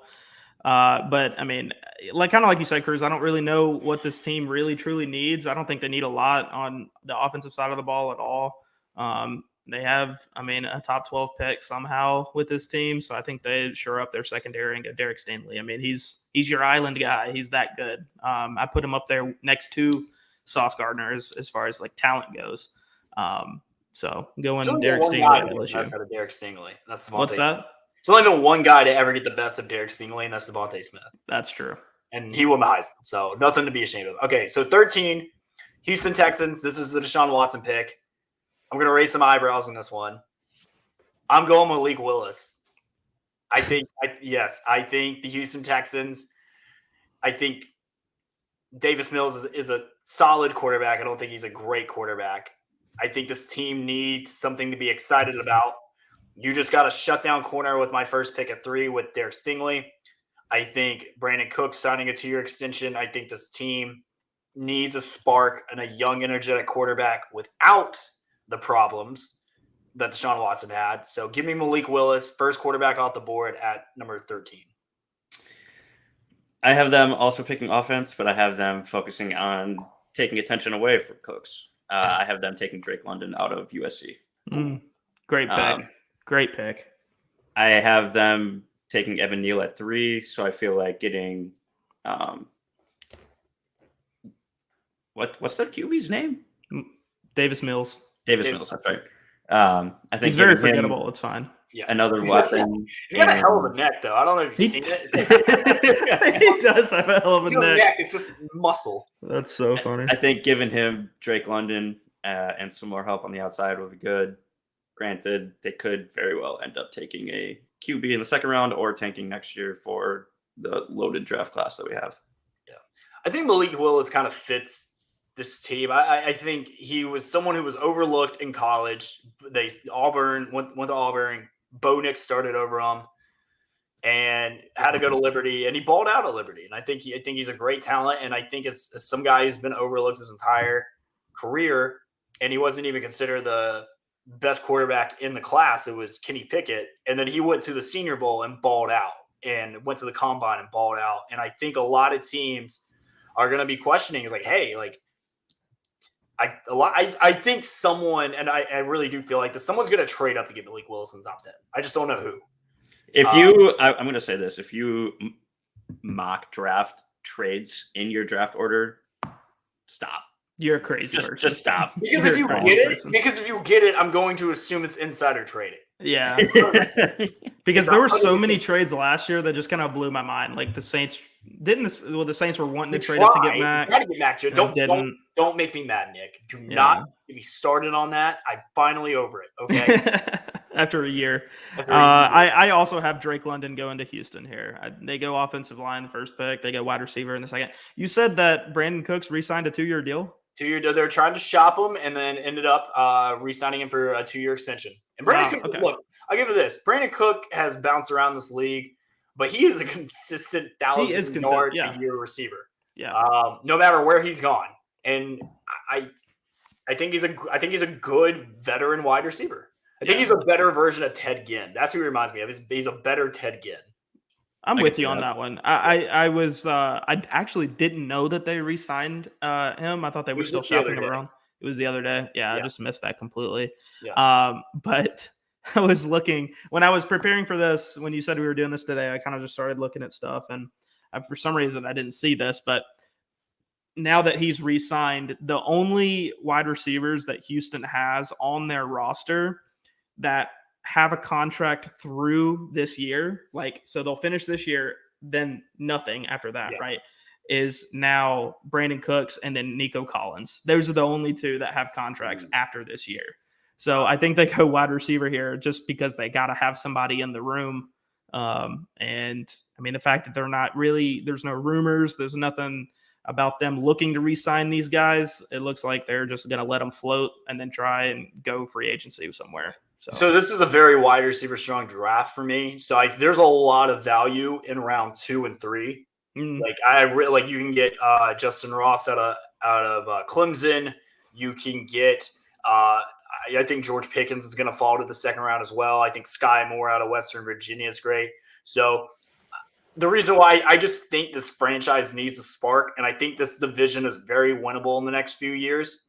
But I mean, kind of like you said, Cruz, I don't really know what this team really truly needs. I don't think they need a lot on the offensive side of the ball at all. They have, a top 12 pick somehow with this team. So I think they shore up their secondary and get Derek Stanley. I mean, he's your island guy. He's that good. I put him up there next to Sauce Gardner as far as like talent goes. So going Derek Stingley at LSU. Out of Derek Stingley. That's Devontae What's that? Smith. There's only been one guy to ever get the best of Derek Stingley, and that's Devontae Smith. That's true. And he won the Heisman, so nothing to be ashamed of. Okay, so 13, Houston Texans. This is the Deshaun Watson pick. I'm going to raise some eyebrows on this one. I'm going with Malik Willis. I think the Houston Texans, I think Davis Mills is a solid quarterback. I don't think he's a great quarterback. I think this team needs something to be excited about. You just got a shutdown corner with my first pick at 3 with Derek Stingley. I think Brandon Cook signing a 2-year extension. I think this team needs a spark and a young, energetic quarterback without the problems that Deshaun Watson had. So give me Malik Willis, first quarterback off the board at number 13. I have them also picking offense, but I have them focusing on taking attention away from Cooks. I have them taking Drake London out of USC. Great pick. Great pick. I have them taking Evan Neal at 3, so I feel like getting what's that QB's name? Davis Mills. Davis Mills, that's right. I think he's very forgettable. It's fine. Yeah. Another weapon. He's got a hell of a neck, though. I don't know if you've seen it. He does have a hell of a neck. It's just muscle. That's so funny. I think giving him Drake London and some more help on the outside would be good. Granted, they could very well end up taking a QB in the second round or tanking next year for the loaded draft class that we have. Yeah. I think Malik Willis kind of fits this team. I think he was someone who was overlooked in college. Auburn went to Auburn. Bo Nix started over him and had to go to Liberty, and he balled out at Liberty. And I think he's a great talent, and I think it's some guy who's been overlooked his entire career, and he wasn't even considered the best quarterback in the class. It was Kenny Pickett, and then he went to the Senior Bowl and balled out, and went to the Combine and balled out. And I think a lot of teams are going to be questioning, is like, hey, like, I think someone, and I really do feel like this, someone's going to trade up to get Malik Willis in the top 10. I just don't know who. I'm going to say this: if you mock draft trades in your draft order, stop. You're a crazy person. Just stop. Because if you get it, I'm going to assume it's insider trading. Yeah. Because there were so many trades last year that just kind of blew my mind. Like the Saints the Saints were wanting to trade up to get Mac. You gotta get Mac Jones. Don't make me mad, Nick. Do not get me started on that. I'm finally over it. Okay. After a year. I also have Drake London going to Houston here. They go offensive line the first pick. They go wide receiver in the second. You said that Brandon Cooks re-signed a 2-year deal? 2-year deal. They were trying to shop him and then ended up re-signing him for a 2-year extension. And Brandon Cook, look, I'll give you this. Brandon Cook has bounced around this league, but he is a consistent 1,000-yard-a-year receiver. Yeah. No matter where he's gone. And I think he's a good veteran wide receiver. I think he's a better version of Ted Ginn. That's who he reminds me of. He's a better Ted Ginn. I'm with you on that one. I actually didn't know that they re-signed him. I thought they were still shopping him around. It was the other day. Yeah, I just missed that completely. Yeah. But I was looking when I was preparing for this. When you said we were doing this today, I kind of just started looking at stuff, and for some reason I didn't see this. But now that he's re-signed, the only wide receivers that Houston has on their roster that have a contract through this year, like, so they'll finish this year, then nothing after that, right? Is now Brandon Cooks and then Nico Collins. Those are the only two that have contracts after this year. So I think they go wide receiver here just because they got to have somebody in the room. And I mean, the fact that they're not really, there's no rumors, there's nothing about them looking to re-sign these guys. It looks like they're just going to let them float and then try and go free agency somewhere. So this is a very wide receiver strong draft for me. So there's a lot of value in round 2 and 3. Like you can get Justin Ross out of out of Clemson. You can get I think George Pickens is going to fall to the second round as well. I think Sky Moore out of Western Virginia is great. So the reason why I just think this franchise needs a spark, and I think this division is very winnable in the next few years.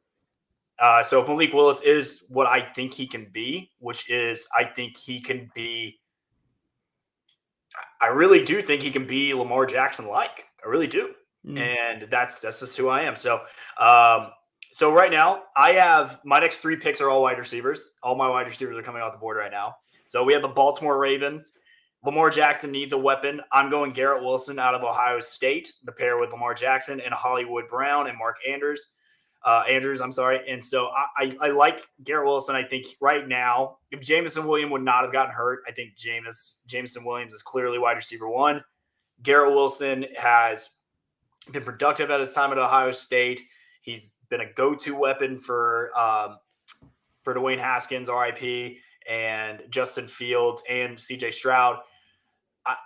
So if Malik Willis is what I think he can be, which is I think he can be – I really do think he can be Lamar Jackson-like. I really do. And that's just who I am. So so right now, I have – my next 3 picks are all wide receivers. All my wide receivers are coming off the board right now. So we have the Baltimore Ravens. Lamar Jackson needs a weapon. I'm going Garrett Wilson out of Ohio State, the pair with Lamar Jackson and Hollywood Brown and Mark Andrews. And so I like Garrett Wilson. I think right now, if Jameson Williams would not have gotten hurt, I think Jameson Williams is clearly wide receiver 1. Garrett Wilson has been productive at his time at Ohio State. He's been a go-to weapon for Dwayne Haskins, RIP, and Justin Fields and CJ Stroud.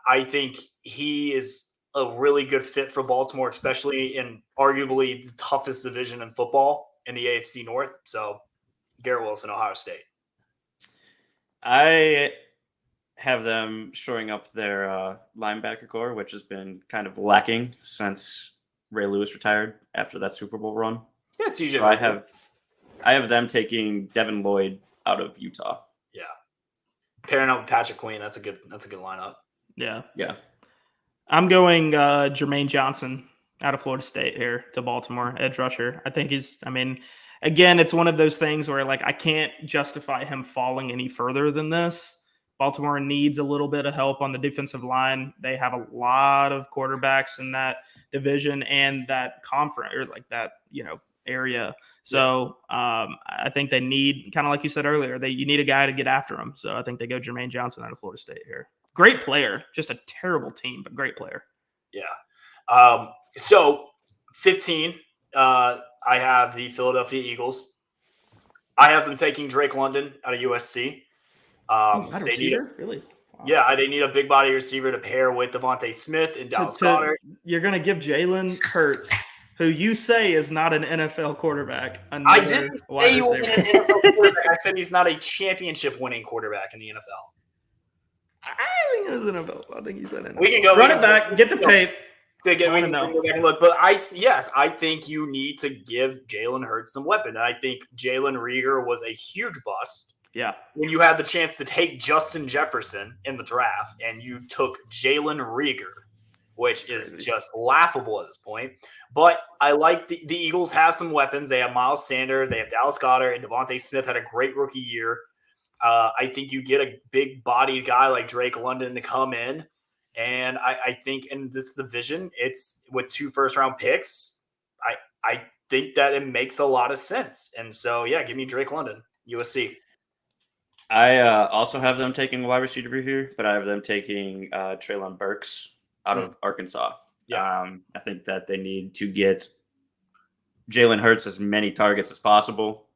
I think he is a really good fit for Baltimore, especially in arguably the toughest division in football in the AFC North. So Garrett Wilson, Ohio State. I have them shoring up their linebacker core, which has been kind of lacking since Ray Lewis retired after that Super Bowl run. Yeah, CJ. So I have them taking Devin Lloyd out of Utah. Yeah. Pairing up with Patrick Queen, that's a good lineup. Yeah. Yeah. I'm going Jermaine Johnson out of Florida State here to Baltimore, edge rusher. I think again, it's one of those things where I can't justify him falling any further than this. Baltimore needs a little bit of help on the defensive line. They have a lot of quarterbacks in that division and that conference or that, area. So I think they need, kind of like you said earlier, you need a guy to get after him. So I think they go Jermaine Johnson out of Florida State here. Great player, just a terrible team, but great player. Yeah. So 15, I have the Philadelphia Eagles. I have them taking Drake London out of USC. That receiver? Really? Wow. Yeah, they need a big body receiver to pair with Devontae Smith and Dallas Goedert. You're going to give Jalen Hurts, who you say is not an NFL quarterback. I didn't say he wasn't an NFL quarterback. I said he's not a championship-winning quarterback in the NFL. I think it was NFL. I think you said NFL. We can go run it back. Get the tape. We can go back and look. But I think you need to give Jalen Hurts some weapon. And I think Jalen Reagor was a huge bust. Yeah. When you had the chance to take Justin Jefferson in the draft and you took Jalen Reagor, which is just laughable at this point. But I like the Eagles have some weapons. They have Miles Sanders. They have Dallas Goedert. And Devontae Smith had a great rookie year. I think you get a big-bodied guy like Drake London to come in. And I think in this division, it's with 2 first-round picks, I think that it makes a lot of sense. And so, yeah, give me Drake London, USC. I also have them taking wide receiver here, but I have them taking Treylon Burks out of Arkansas. Yeah. I think that they need to get Jalen Hurts as many targets as possible.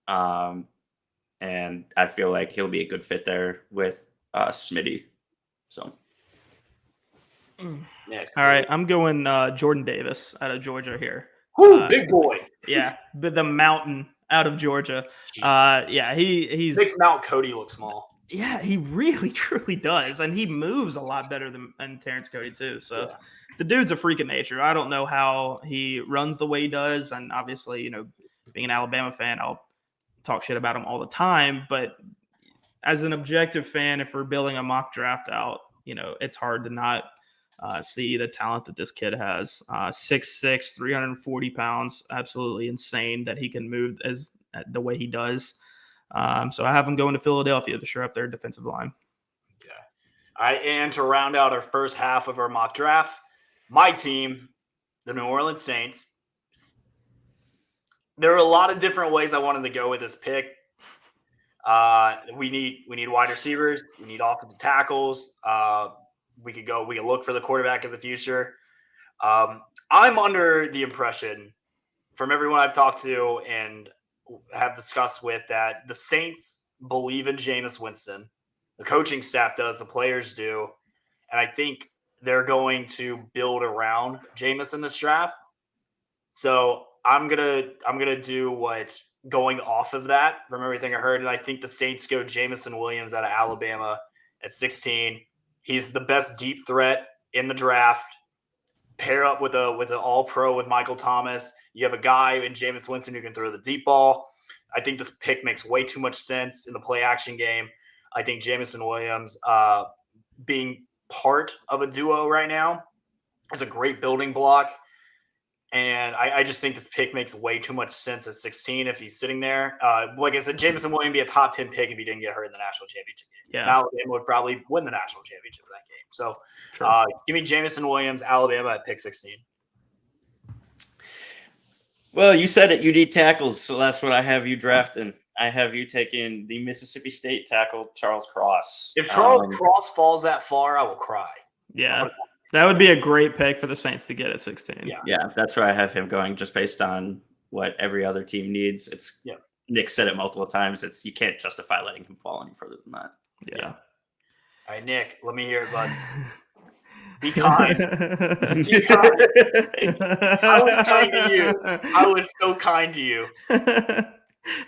And I feel like he'll be a good fit there with Smitty. So. Yeah, all right, I'm going Jordan Davis out of Georgia here. Woo, big boy. Yeah, but the mountain out of Georgia. Yeah, he's makes Mount Cody look small. Yeah, he really truly does, and he moves a lot better than Terrence Cody too. So the dude's a freak of nature. I don't know how he runs the way he does, and obviously, being an Alabama fan, I'll talk shit about him all the time. But as an objective fan, if we're building a mock draft out, it's hard to not see the talent that this kid has. 6'6", 340 pounds, absolutely insane that he can move the way he does. So I have him going to Philadelphia to shore up their defensive line. Okay. All right, and to round out our first half of our mock draft, my team, the New Orleans Saints. There are a lot of different ways I wanted to go with this pick. We need wide receivers. We need offensive tackles. We could look for the quarterback of the future. I'm under the impression from everyone I've talked to and have discussed with that the Saints believe in Jameis Winston. The coaching staff does, the players do. And I think they're going to build around Jameis in this draft. So I'm gonna do what going off of that from everything I heard, and I think the Saints go Jamison Williams out of Alabama at 16. He's the best deep threat in the draft. Pair up with an All Pro with Michael Thomas. You have a guy in Jameis Winston who can throw the deep ball. I think this pick makes way too much sense in the play action game. I think Jamison Williams being part of a duo right now is a great building block. And I just think this pick makes way too much sense at 16 if he's sitting there. Like I said, Jamison Williams be a top 10 pick if he didn't get hurt in the national championship game. Yeah. And Alabama would probably win the national championship in that game. So Sure. give me Jamison Williams, Alabama at pick 16. Well, you said it. You need tackles, so that's what I have you drafting. I have you taking the Mississippi State tackle, Charles Cross. If Charles Cross falls that far, I will cry. Yeah. That would be a great pick for the Saints to get at 16. Yeah, that's where I have him going, just based on what every other team needs. Nick said it multiple times. You can't justify letting him fall any further than that. Yeah. All right, Nick, let me hear it, bud. Be kind. Be kind. I was kind to you. I was so kind to you.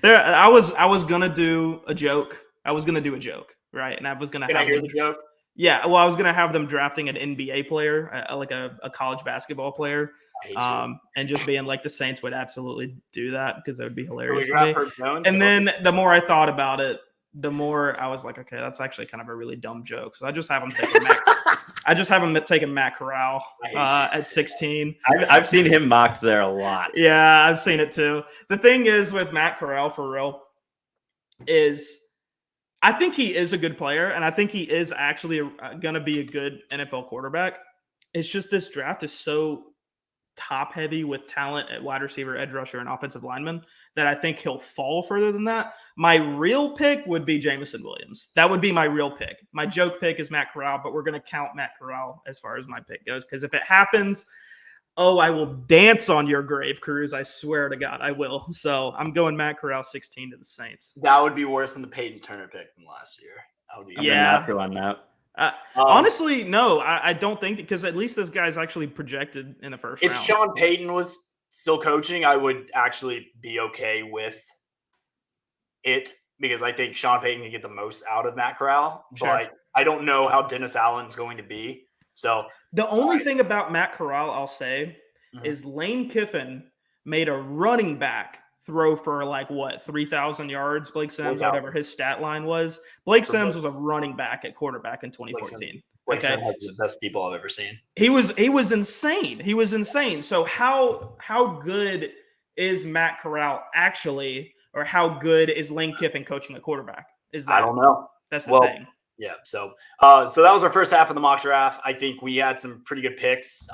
I was gonna do a joke. Right? And I was gonna Can I hear the joke? Yeah, well, I was gonna have them drafting an NBA player, like a college basketball player, and just being like the Saints would absolutely do that because that would be hilarious to me. And then the more I thought about it, the more I was like, okay, that's actually kind of a really dumb joke. So I just have them taking Matt Corral at 16. I've seen him mocked there a lot. Yeah, I've seen it too. The thing is with Matt Corral, for real, is I think he is a good player, and I think he is actually going to be a good NFL quarterback. It's just this draft is so top-heavy with talent at wide receiver, edge rusher, and offensive lineman that I think he'll fall further than that. My real pick would be Jamison Williams. That would be my real pick. My joke pick is Matt Corral, but we're going to count Matt Corral as far as my pick goes, because if it happens, I will dance on your grave, Cruz. I swear to God, I will. So I'm going Matt Corral 16 to the Saints. That would be worse than the Peyton Turner pick from last year. That would be on that. Honestly, no, I don't think, because at least this guy's actually projected in the first round. If Sean Payton was still coaching, I would actually be okay with it because I think Sean Payton can get the most out of Matt Corral. Sure. But I don't know how Dennis Allen's going to be. So the only thing about Matt Corral I'll say is Lane Kiffin made a running back throw for 3,000 yards. Blake Sims, whatever his stat line was. Blake Sims was a running back at quarterback in 2014. Blake Sims has the best deep ball I've ever seen. He was insane. So how good is Matt Corral actually, or how good is Lane Kiffin coaching a quarterback? I don't know. That's the thing. Yeah. So that was our first half of the mock draft. I think we had some pretty good picks.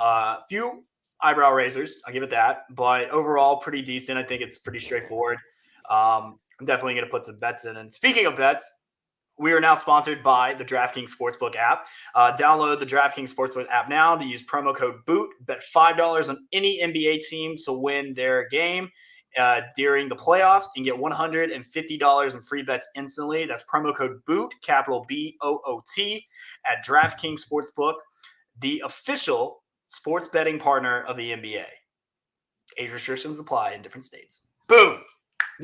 Few eyebrow raisers, I'll give it that. But overall, pretty decent. I think it's pretty straightforward. I'm definitely going to put some bets in. And speaking of bets, we are now sponsored by the DraftKings Sportsbook app. Download the DraftKings Sportsbook app now to use promo code BOOT. Bet $5 on any NBA team to win their game during the playoffs and get $150 in free bets instantly. That's promo code BOOT, capital BOOT, at DraftKings Sportsbook, the official sports betting partner of the NBA. Age restrictions apply in different states. Boom.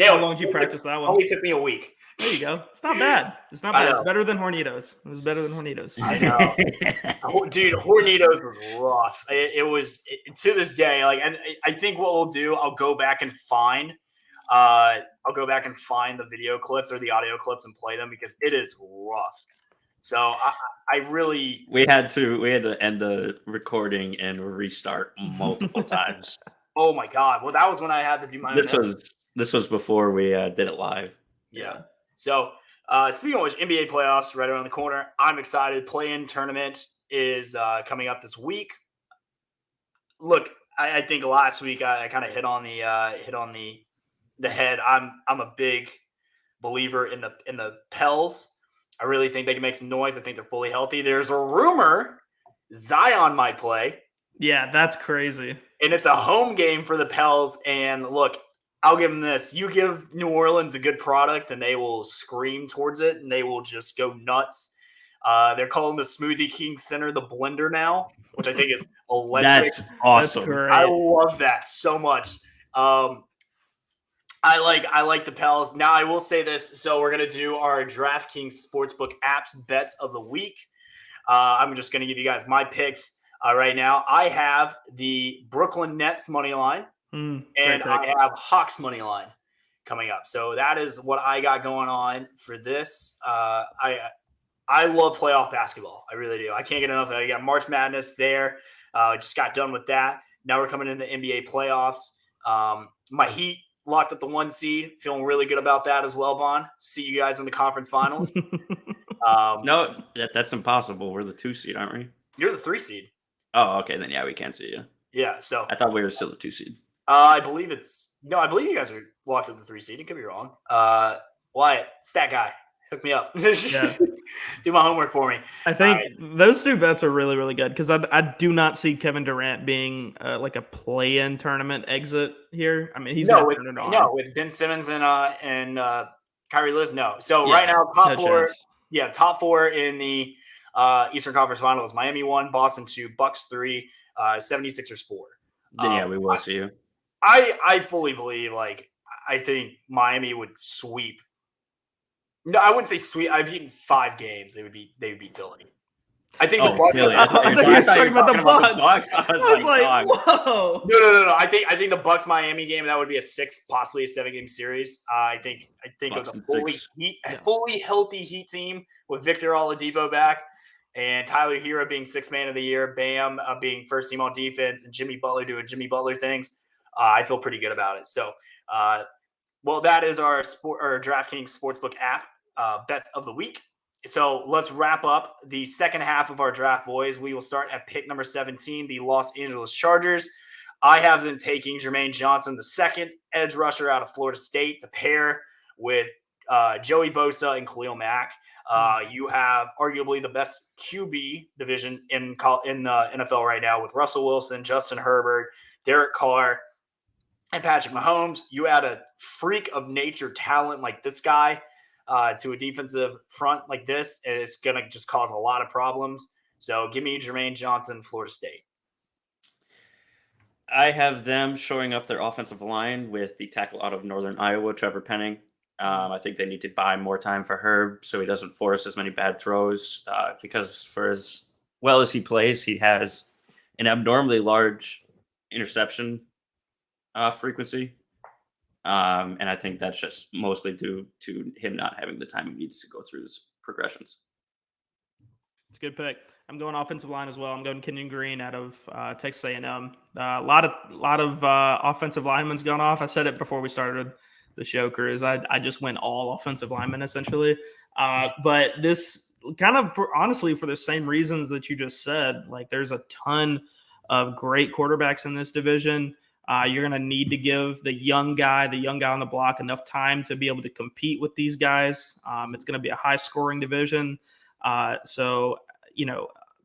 How long did you practice that one? Only took me a week. There you go. It's not bad. It's better than Hornitos. It was better than Hornitos. I know. Dude, Hornitos was rough. It was to this day. And I think what we'll do, I'll go back and find the video clips or the audio clips and play them because it is rough. So I really we had to end the recording and restart multiple times. Oh my God. Well, that was when I had to do my This was before we did it live. Yeah. So, speaking of which, NBA playoffs right around the corner. I'm excited. Play-in tournament is coming up this week. Look, I think last week I kind of hit on the head. I'm a big believer in the Pels. I really think they can make some noise. I think they're fully healthy. There's a rumor Zion might play. Yeah, that's crazy. And it's a home game for the Pels. And look, I'll give them this. You give New Orleans a good product and they will scream towards it and they will just go nuts. They're calling the Smoothie King Center the Blender now, which I think is electric. That's awesome. That's I love that so much. I like the Pels. Now I will say this. So we're gonna do our DraftKings Sportsbook apps bets of the week. I'm just gonna give you guys my picks right now. I have the Brooklyn Nets money line, and I have Hawks money line coming up. So that is what I got going on for this. I love playoff basketball. I really do. I can't get enough. I got March Madness there. Just got done with that. Now we're coming in the NBA playoffs. My Heat locked up the 1 seed. Feeling really good about that as well, Bon. See you guys in the conference finals. No, that's impossible. We're the 2 seed, aren't we? You're the 3 seed. Oh, okay. Then, yeah, we can't see you. Yeah, so. I thought we were still the 2 seed. I believe you guys are locked at the 3 seed. It could be wrong. Wyatt, stat guy. Hook me up. Yeah. Do my homework for me. I think those 2 bets are really, really good because I do not see Kevin Durant being like a play-in tournament exit here. I mean, he's going to turn it on. No, with Ben Simmons and Kyrie Lewis, no. So right now, top 4 in the Eastern Conference Finals. Miami 1, Boston 2, Bucks 3, 76ers 4. Then yeah, we will see you. I fully believe, I think Miami would sweep. No, I wouldn't say sweep. I've beaten 5 games. They would beat Philly. I think the Bucks. Really? I thought you were talking about the Bucks. I was like, whoa. No. I think the Bucks Miami game, that would be a 6, possibly a 7-game series. I think Bucks of the fully healthy Heat team with Victor Oladipo back and Tyler Hero being 6th man of the year, Bam being first team on defense, and Jimmy Butler doing Jimmy Butler things. I feel pretty good about it. So, that is our DraftKings Sportsbook app bets of the week. So let's wrap up the second half of our draft, boys. We will start at pick number 17, the Los Angeles Chargers. I have them taking Jermaine Johnson, the second edge rusher out of Florida State, to pair with Joey Bosa and Khalil Mack. You have arguably the best QB division in the NFL right now with Russell Wilson, Justin Herbert, Derek Carr, and Patrick Mahomes. You add a freak of nature talent like this guy to a defensive front like this, and it's going to just cause a lot of problems. So give me Jermaine Johnson, Florida State. I have them showing up their offensive line with the tackle out of Northern Iowa, Trevor Penning. I think they need to buy more time for Herb so he doesn't force as many bad throws because for as well as he plays, he has an abnormally large interception frequency. And I think that's just mostly due to him not having the time he needs to go through his progressions. It's a good pick. I'm going offensive line as well. I'm going Kenyon Green out of Texas A&M. A lot of offensive linemen's gone off. I said it before we started the show, Cruz. I just went all offensive linemen essentially. But this kind of honestly for the same reasons that you just said. Like there's a ton of great quarterbacks in this division. You're going to need to give the young guy on the block enough time to be able to compete with these guys. It's going to be a high-scoring division. So,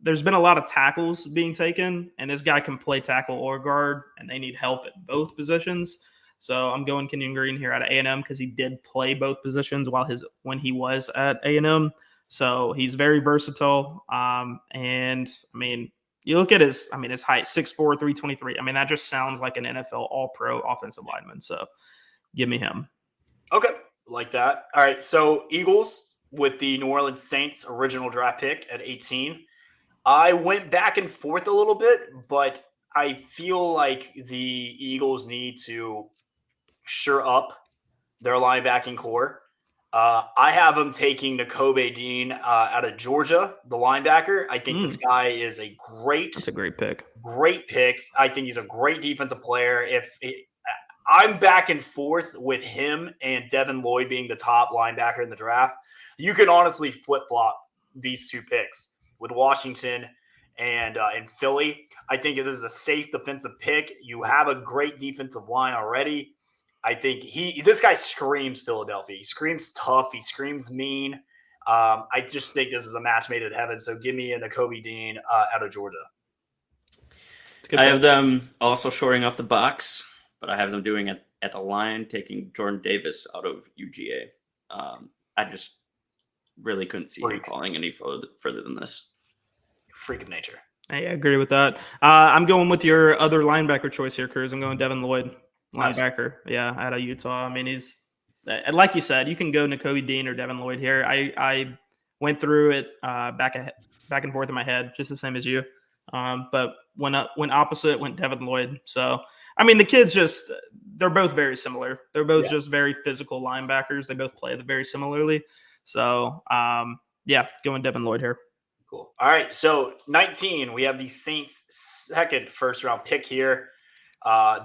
there's been a lot of tackles being taken, and this guy can play tackle or guard, and they need help at both positions. So I'm going Kenyon Green here out of A&M because he did play both positions when he was at A&M. So he's very versatile. And, I mean, you look at his height, 6'4", 323. I mean, that just sounds like an NFL all-pro offensive lineman. So give me him. Okay, like that. All right, so Eagles with the New Orleans Saints original draft pick at 18. I went back and forth a little bit, but I feel like the Eagles need to shore up their linebacking core. I have them taking Nakobe Dean out of Georgia, the linebacker. I think this guy is that's a great pick. Great pick. I think he's a great defensive player. I'm back and forth with him and Devin Lloyd being the top linebacker in the draft. You can honestly flip-flop these 2 picks with Washington and Philly. I think this is a safe defensive pick. You have a great defensive line already. I think this guy screams Philadelphia. He screams tough. He screams mean. I just think this is a match made in heaven. So give me a Nakobe Dean out of Georgia. I have them also shoring up the box, but I have them doing it at the line, taking Jordan Davis out of UGA. I just really couldn't see him falling any further than this. Freak of nature. I agree with that. I'm going with your other linebacker choice here, Cruz. I'm going Devin Lloyd. Nice. linebacker. Yeah, out of Utah. I mean, he's like you said, you can go Nakobe Dean or Devin Lloyd here. I went through it back and forth in my head, just the same as you. But went opposite, went Devin Lloyd. So I mean, the kids they're both very similar. They're both just very physical linebackers. They both play very similarly. So yeah, going Devin Lloyd here. Cool. All right. So 19, we have the Saints' second first-round pick here.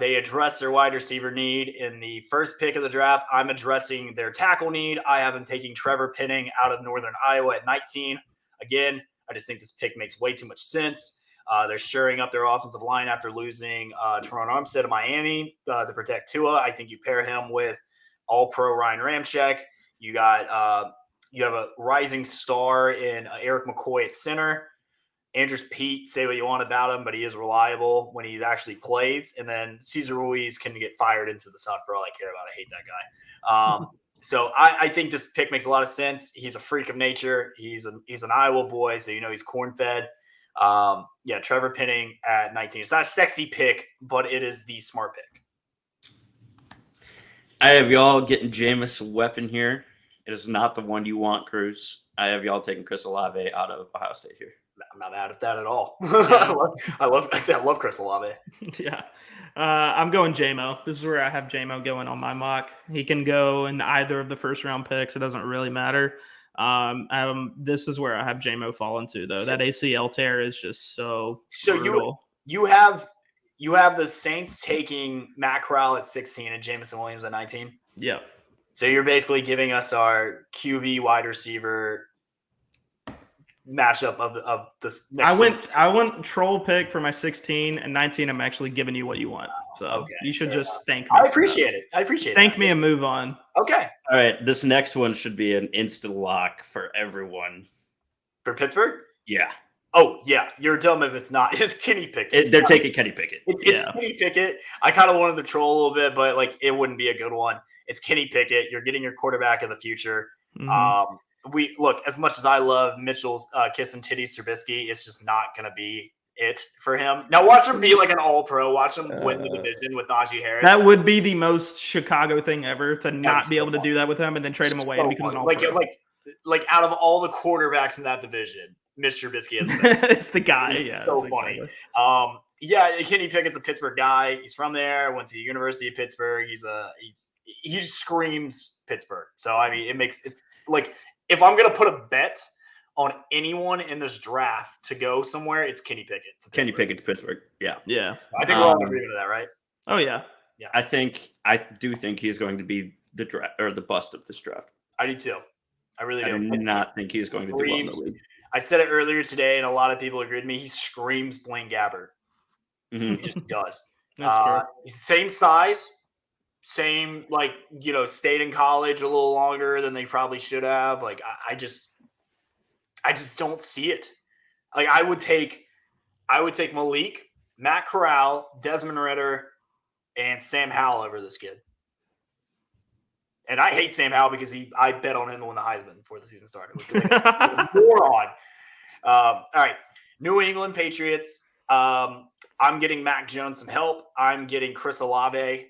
They address their wide receiver need in the first pick of the draft. I'm addressing their tackle need. I have them taking Trevor Penning out of Northern Iowa at 19. Again, I just think this pick makes way too much sense. They're shoring up their offensive line after losing Teron Armstead of Miami to protect Tua. I think you pair him with All-Pro Ryan Ramczyk. You got you have a rising star in Eric McCoy at center. Andrews Pete, say what you want about him, but he is reliable when he actually plays. And then Cesar Ruiz can get fired into the sun for all I care about. I hate that guy. So I think this pick makes a lot of sense. He's a freak of nature. He's an Iowa boy, so he's corn-fed. Yeah, Trevor Penning at 19. It's not a sexy pick, but it is the smart pick. I have y'all getting Jameis Weapon here. It is not the one you want, Cruz. I have y'all taking Chris Olave out of Ohio State here. I'm not mad at that at all. I love Chris Olave. Yeah. I'm going JMO. This is where I have JMO going on my mock. He can go in either of the first round picks. It doesn't really matter. This is where I have JMO fall into, though. That ACL tear is just so brutal. You have the Saints taking Matt Corral at 16 and Jameson Williams at 19. Yeah. So you're basically giving us our QB wide receiver matchup of this next I went troll pick for my 16 and 19. I'm actually giving you what you want. So okay, you should just thank me. I appreciate it. Thank me and move on. Okay. All right. This next one should be an instant lock for everyone. For Pittsburgh? Yeah. Oh, yeah. You're dumb if it's not. It's Kenny Pickett. They're taking Kenny Pickett. It's Kenny Pickett. I kind of wanted to troll a little bit, but it wouldn't be a good one. It's Kenny Pickett. You're getting your quarterback of the future. Mm-hmm. We look, as much as I love Mitchell's kissing titties Trubisky, it's just not going to be it for him. Now watch him be like an all-pro. Watch him win the division with Najee Harris. That would be the most Chicago thing ever, to not be able to do that with him and then trade him away and become an all-pro. Like out of all the quarterbacks in that division, Mitch Trubisky is it's the guy. Yeah, so funny. Exactly. Yeah, Kenny Pickett's a Pittsburgh guy. He's from there. Went to the University of Pittsburgh. He just screams Pittsburgh. So I mean, it's like, if I'm going to put a bet on anyone in this draft to go somewhere, it's Kenny Pickett. Kenny Pickett to Pittsburgh. Yeah. Yeah. I think we're all agreeing to that, right? Oh, yeah. Yeah. I do think he's going to be the draft or the bust of this draft. I do too. I really do. I do not think he's going to do well in the league. I said it earlier today, and a lot of people agreed with me. He screams Blaine Gabbert. Mm-hmm. He just does. That's same size. Same, stayed in college a little longer than they probably should have. I just don't see it. I would take Malik, Matt Corral, Desmond Ridder, and Sam Howell over this kid. And I hate Sam Howell because I bet on him to win the Heisman before the season started. Moron. All right, New England Patriots. I'm getting Mac Jones some help. I'm getting Chris Olave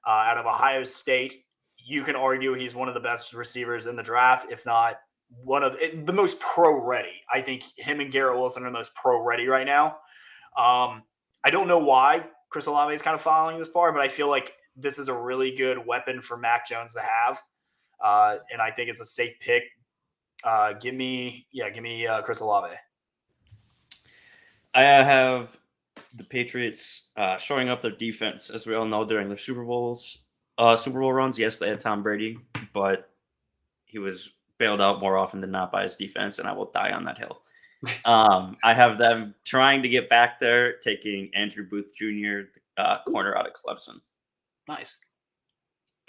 out of Ohio State. You can argue he's one of the best receivers in the draft, if not one of the most pro-ready. I think him and Garrett Wilson are the most pro-ready right now. I don't know why Chris Olave is kind of following this far, but I feel like this is a really good weapon for Mac Jones to have, and I think it's a safe pick. Give me Chris Olave. I have the Patriots showing up their defense, as we all know, during their Super Bowl runs. Yes, they had Tom Brady, but he was bailed out more often than not by his defense, and I will die on that hill. I have them trying to get back there, taking Andrew Booth Jr., corner out of Clemson. Nice.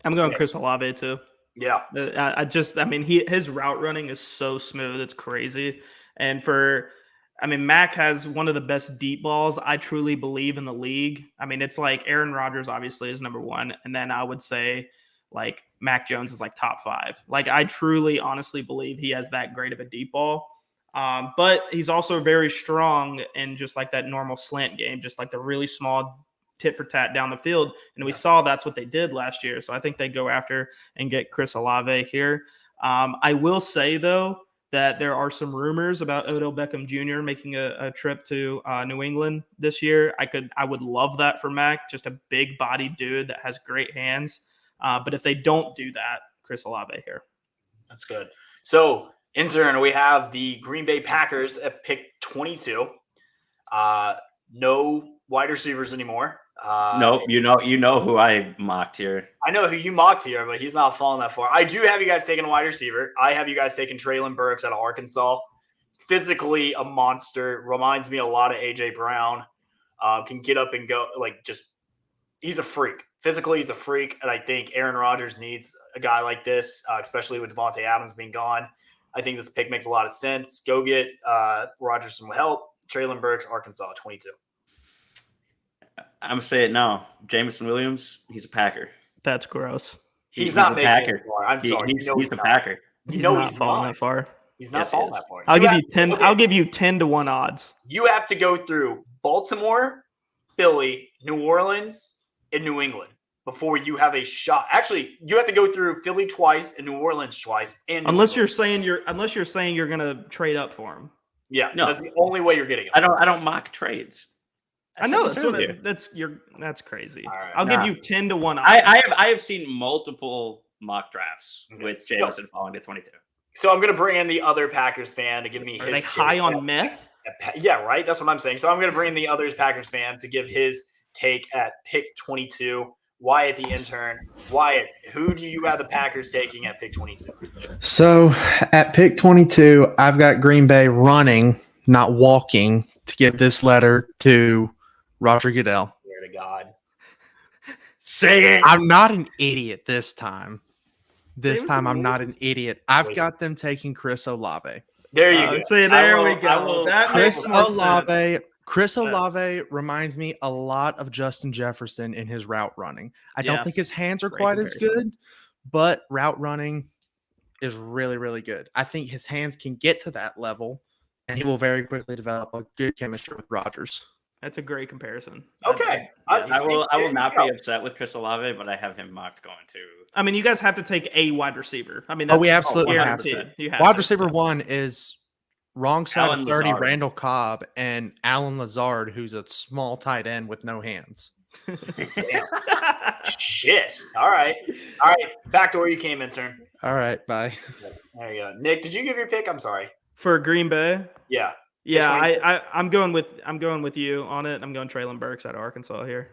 I'm going Chris Olave too. Yeah. His route running is so smooth. It's crazy. And Mac has one of the best deep balls, I truly believe, in the league. I mean, it's like Aaron Rodgers obviously is number one. And then I would say Mac Jones is top 5. I truly, honestly believe he has that great of a deep ball. But he's also very strong in just that normal slant game, just the really small tit for tat down the field. And we saw that's what they did last year. So I think they go after and get Chris Olave here. I will say, though, that there are some rumors about Odell Beckham Jr. making a trip to New England this year. I would love that for Mac, just a big body dude that has great hands. But if they don't do that, Chris Olave here. That's good. So, intern, we have the Green Bay Packers at pick 22. No wide receivers anymore. No, you know who I mocked here. I know who you mocked here, but he's not falling that far. I do have you guys taking a wide receiver. I have you guys taking Treylon Burks out of Arkansas. Physically a monster. Reminds me a lot of A.J. Brown. Can get up and go. He's a freak. Physically, he's a freak. And I think Aaron Rodgers needs a guy like this, especially with Devontae Adams being gone. I think this pick makes a lot of sense. Go get Rodgers some help. Treylon Burks, Arkansas, 22. I'm going to say it now. Jameson Williams, he's a Packer. That's gross. He's not a making Packer. it far. I'm sorry. He's a Packer. He's not falling that far. He's not falling that far. I'll give you 10 to 1 odds. You have to go through Baltimore, Philly, New Orleans, and New England before you have a shot. Actually, you have to go through Philly twice and New Orleans twice. And unless you're saying you're gonna trade up for him. Yeah, no, that's the only way you're getting him. I don't mock trades. I know that's crazy. Right, I'll give you 10 to 1 odds. I have seen multiple mock drafts with Jameson falling to 22. So I'm going to bring in the other Packers fan to give me his. Are they high on meth? Yeah, right. That's what I'm saying. So I'm going to bring in the other Packers fan to give his take at pick 22. Wyatt, the intern. Wyatt, who do you have the Packers taking at pick 22? So at pick 22, I've got Green Bay running, not walking, to get this letter to Roger Goodell. Swear to God. Say it. I'm not an idiot this time. This time I'm not an Williams? idiot. I've got them taking Chris Olave. There you go. See, there we go. That Chris makes more sense. Olave. Chris Olave reminds me a lot of Justin Jefferson in his route running. I don't think his hands are Great quite as comparison. good, but route running is really, really good. I think his hands can get to that level, and he will very quickly develop a good chemistry with Rodgers. That's a great comparison. Okay. I will not be upset with Chris Olave, but I have him mocked going to. I mean, you guys have to take a wide receiver. I mean, We absolutely have guaranteed. to. You have Wide to. receiver 1 is wrong side Alan of 30, Lazard. Randall Cobb, and Alan Lazard, who's a small tight end with no hands. Shit. All right. Back to where you came, intern. All right, bye. There you go. Nick, did you give your pick? I'm sorry. For Green Bay. Yeah. Yeah, I'm going with you on it. I'm going Treylon Burks out of Arkansas here.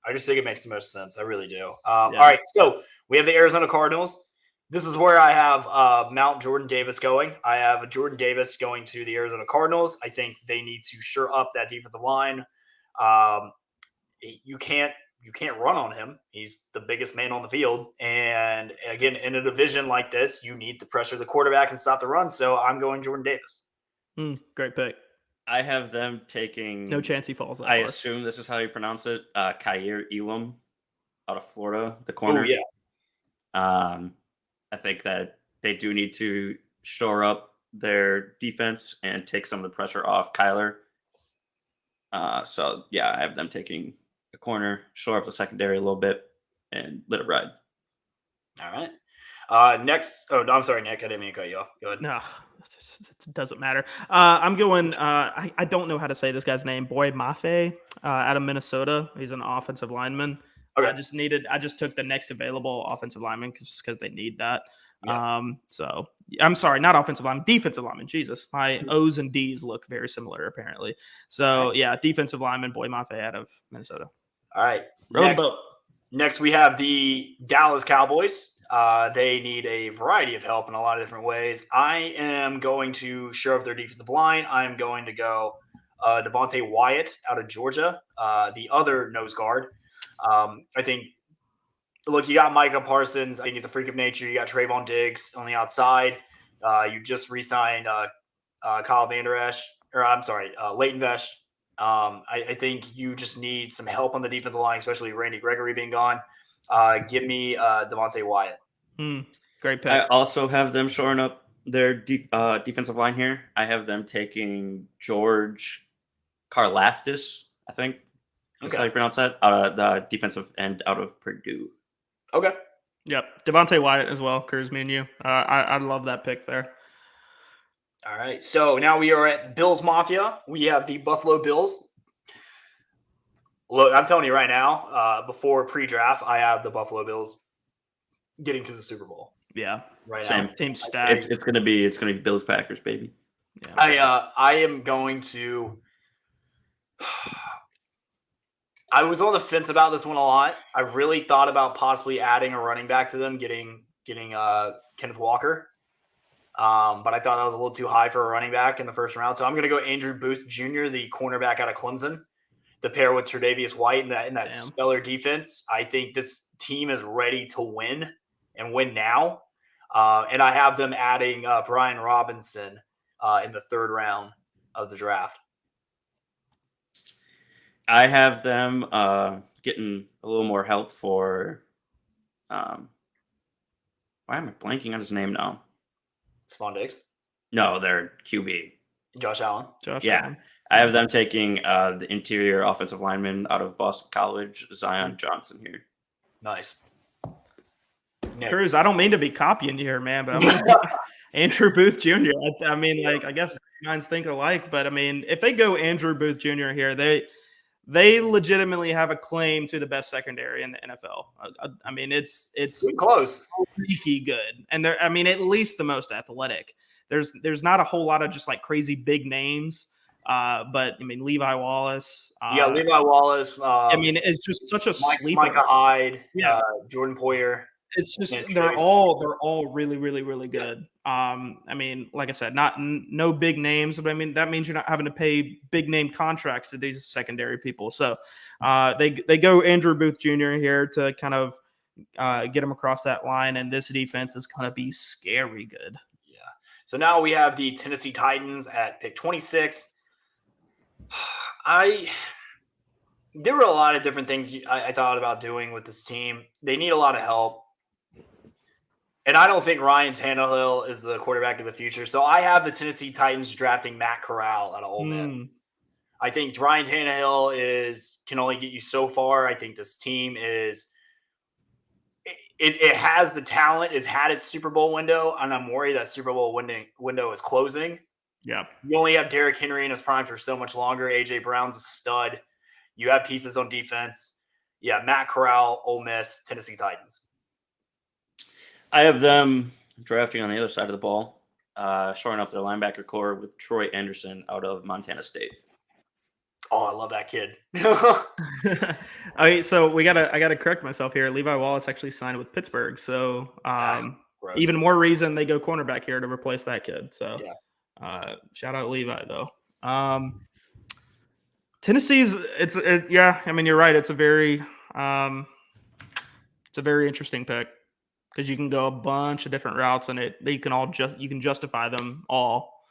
I just think it makes the most sense. I really do. All right. So we have the Arizona Cardinals. This is where I have Mount Jordan Davis going. I have a Jordan Davis going to the Arizona Cardinals. I think they need to shore up that defensive line. You can't run on him. He's the biggest man on the field. And again, in a division like this, you need to pressure the quarterback and stop the run. So I'm going Jordan Davis. Great pick. I have them taking. No chance he falls that I far. assume this is how you pronounce it. Kaiir Elam out of Florida, the corner. Oh, yeah. I think that they do need to shore up their defense and take some of the pressure off Kyler. So, yeah, I have them taking a corner, shore up the secondary a little bit, and let it ride. All right. Next. Oh, no, I'm sorry, Nick. I didn't mean to cut you off. Go ahead. No, it doesn't matter. I'm going. I don't know how to say this guy's name. Boy Mafe out of Minnesota. He's an offensive lineman. Okay. I just took the next available offensive lineman just because they need that. Yeah. So I'm sorry, not offensive lineman, defensive lineman. Jesus, my O's and D's look very similar apparently. So yeah, defensive lineman Boy Mafe out of Minnesota. All right. Row the boat. Next, we have the Dallas Cowboys. They need a variety of help in a lot of different ways. I am going to shore up their defensive line. I am going to go Devontae Wyatt out of Georgia, the other nose guard. I think, look, you got Micah Parsons. I think he's a freak of nature. You got Trayvon Diggs on the outside. You just re-signed Kyle Vander Esch, or I'm sorry, Leighton Vesh. I think you just need some help on the defensive line, especially Randy Gregory being gone. Give me Devontae Wyatt. Great pick. I also have them shoring up their defensive line here. I have them taking George Karlaftis, I think. Is Okay. how you pronounce that? The defensive end out of Purdue. Okay. Yep, Devontae Wyatt as well. Curves me and you. I love that pick there. All right. So now we are at Bills Mafia. We have the Buffalo Bills. Look, I'm telling you right now, before pre-draft, I have the Buffalo Bills getting to the Super Bowl Yeah, right Same. now. team stacked. It's gonna be Bills Packers, baby. Yeah. I am going to. I was on the fence about this one a lot. I really thought about possibly adding a running back to them, getting Kenneth Walker. But I thought that was a little too high for a running back in the first round. So I'm going to go Andrew Booth Jr., the cornerback out of Clemson, to pair with Tre'Davious White in that Damn. stellar defense. I think this team is ready to win and win now. And I have them adding Brian Robinson in the third round of the draft. I have them getting a little more help for. Why am I blanking on his name now? Spawn Diggs, No, they're QB. Josh Allen. Josh Yeah. Allen. I have them taking the interior offensive lineman out of Boston College, Zion Johnson here. Nice. Nick. Cruz, I don't mean to be copying you here, man, but I'm Andrew Booth Jr. I mean, like, I guess minds think alike, but I mean, if they go Andrew Booth Jr. here, they legitimately have a claim to the best secondary in the NFL. I mean, it's Close. sneaky good, and they're, I mean, at least the most athletic. There's not a whole lot of just like crazy big names, but I mean, Levi Wallace. Levi Wallace. I mean, it's just such a sleeper. Micah Hyde. Yeah. Jordan Poyer. It's just Yeah, they're all really, really, really good. I mean, like I said, no big names, but I mean that means you're not having to pay big name contracts to these secondary people. So they go Andrew Booth Jr. here to kind of get him across that line, and this defense is going to be scary good. Yeah. So now we have the Tennessee Titans at pick 26. There were a lot of different things I thought about doing with this team. They need a lot of help. And I don't think Ryan Tannehill is the quarterback of the future. So I have the Tennessee Titans drafting Matt Corral out of Ole Miss. I think Ryan Tannehill can only get you so far. I think this team it has the talent, it's had its Super Bowl window, and I'm worried that Super Bowl window is closing. Yeah. You only have Derrick Henry in his prime for so much longer. A.J. Brown's a stud. You have pieces on defense. Yeah, Matt Corral, Ole Miss, Tennessee Titans. I have them drafting on the other side of the ball, shoring up their linebacker core with Troy Anderson out of Montana State. Oh, I love that kid. Okay, so I gotta correct myself here. Levi Wallace actually signed with Pittsburgh, so Gross. even more reason they go cornerback here to replace that kid. So Yeah. Shout out Levi though. Tennessee's yeah. I mean, you're right. It's a very interesting pick because you can go a bunch of different routes and you can justify them all.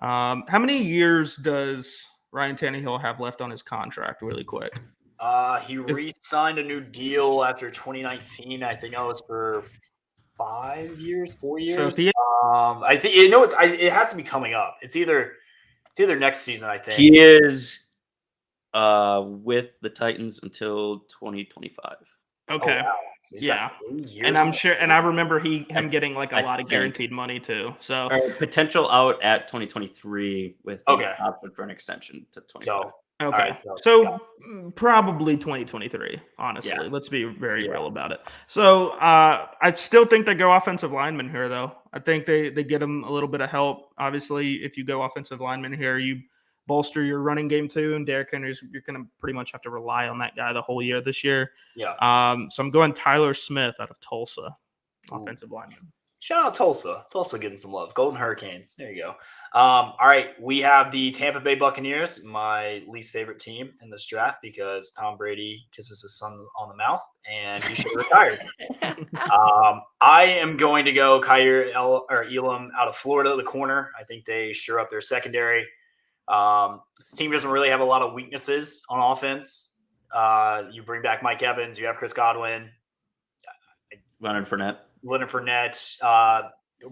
How many years does Ryan Tannehill have left on his contract? Really quick. He re-signed a new deal after 2019. I think that was for 4 years. So if he, I think it has to be coming up. It's either next season. I think He is with the Titans until 2025. okay. Oh, wow. He's got 3 years And I'm left. sure, and I remember him getting like a I lot of think- guaranteed money too. So Or potential out at 2023 with the Okay. option for an extension to 2025. So okay, right, so probably 2023. Honestly, Yeah. let's be very Yeah. real about it. So I still think they go offensive lineman here, though. I think they get them a little bit of help. Obviously, if you go offensive lineman here, you bolster your running game too. And Derrick Henry's, you're going to pretty much have to rely on that guy the whole year this year. yeah. So I'm going Tyler Smith out of Tulsa, offensive lineman. Shout out Tulsa. Tulsa getting some love. Golden Hurricanes. There you go. All right. We have the Tampa Bay Buccaneers, my least favorite team in this draft because Tom Brady kisses his son on the mouth and he should have retired. I am going to go Elam out of Florida, the corner. I think they shore up their secondary. This team doesn't really have a lot of weaknesses on offense. You bring back Mike Evans. You have Chris Godwin. Leonard Fournette. Leonard Fournette,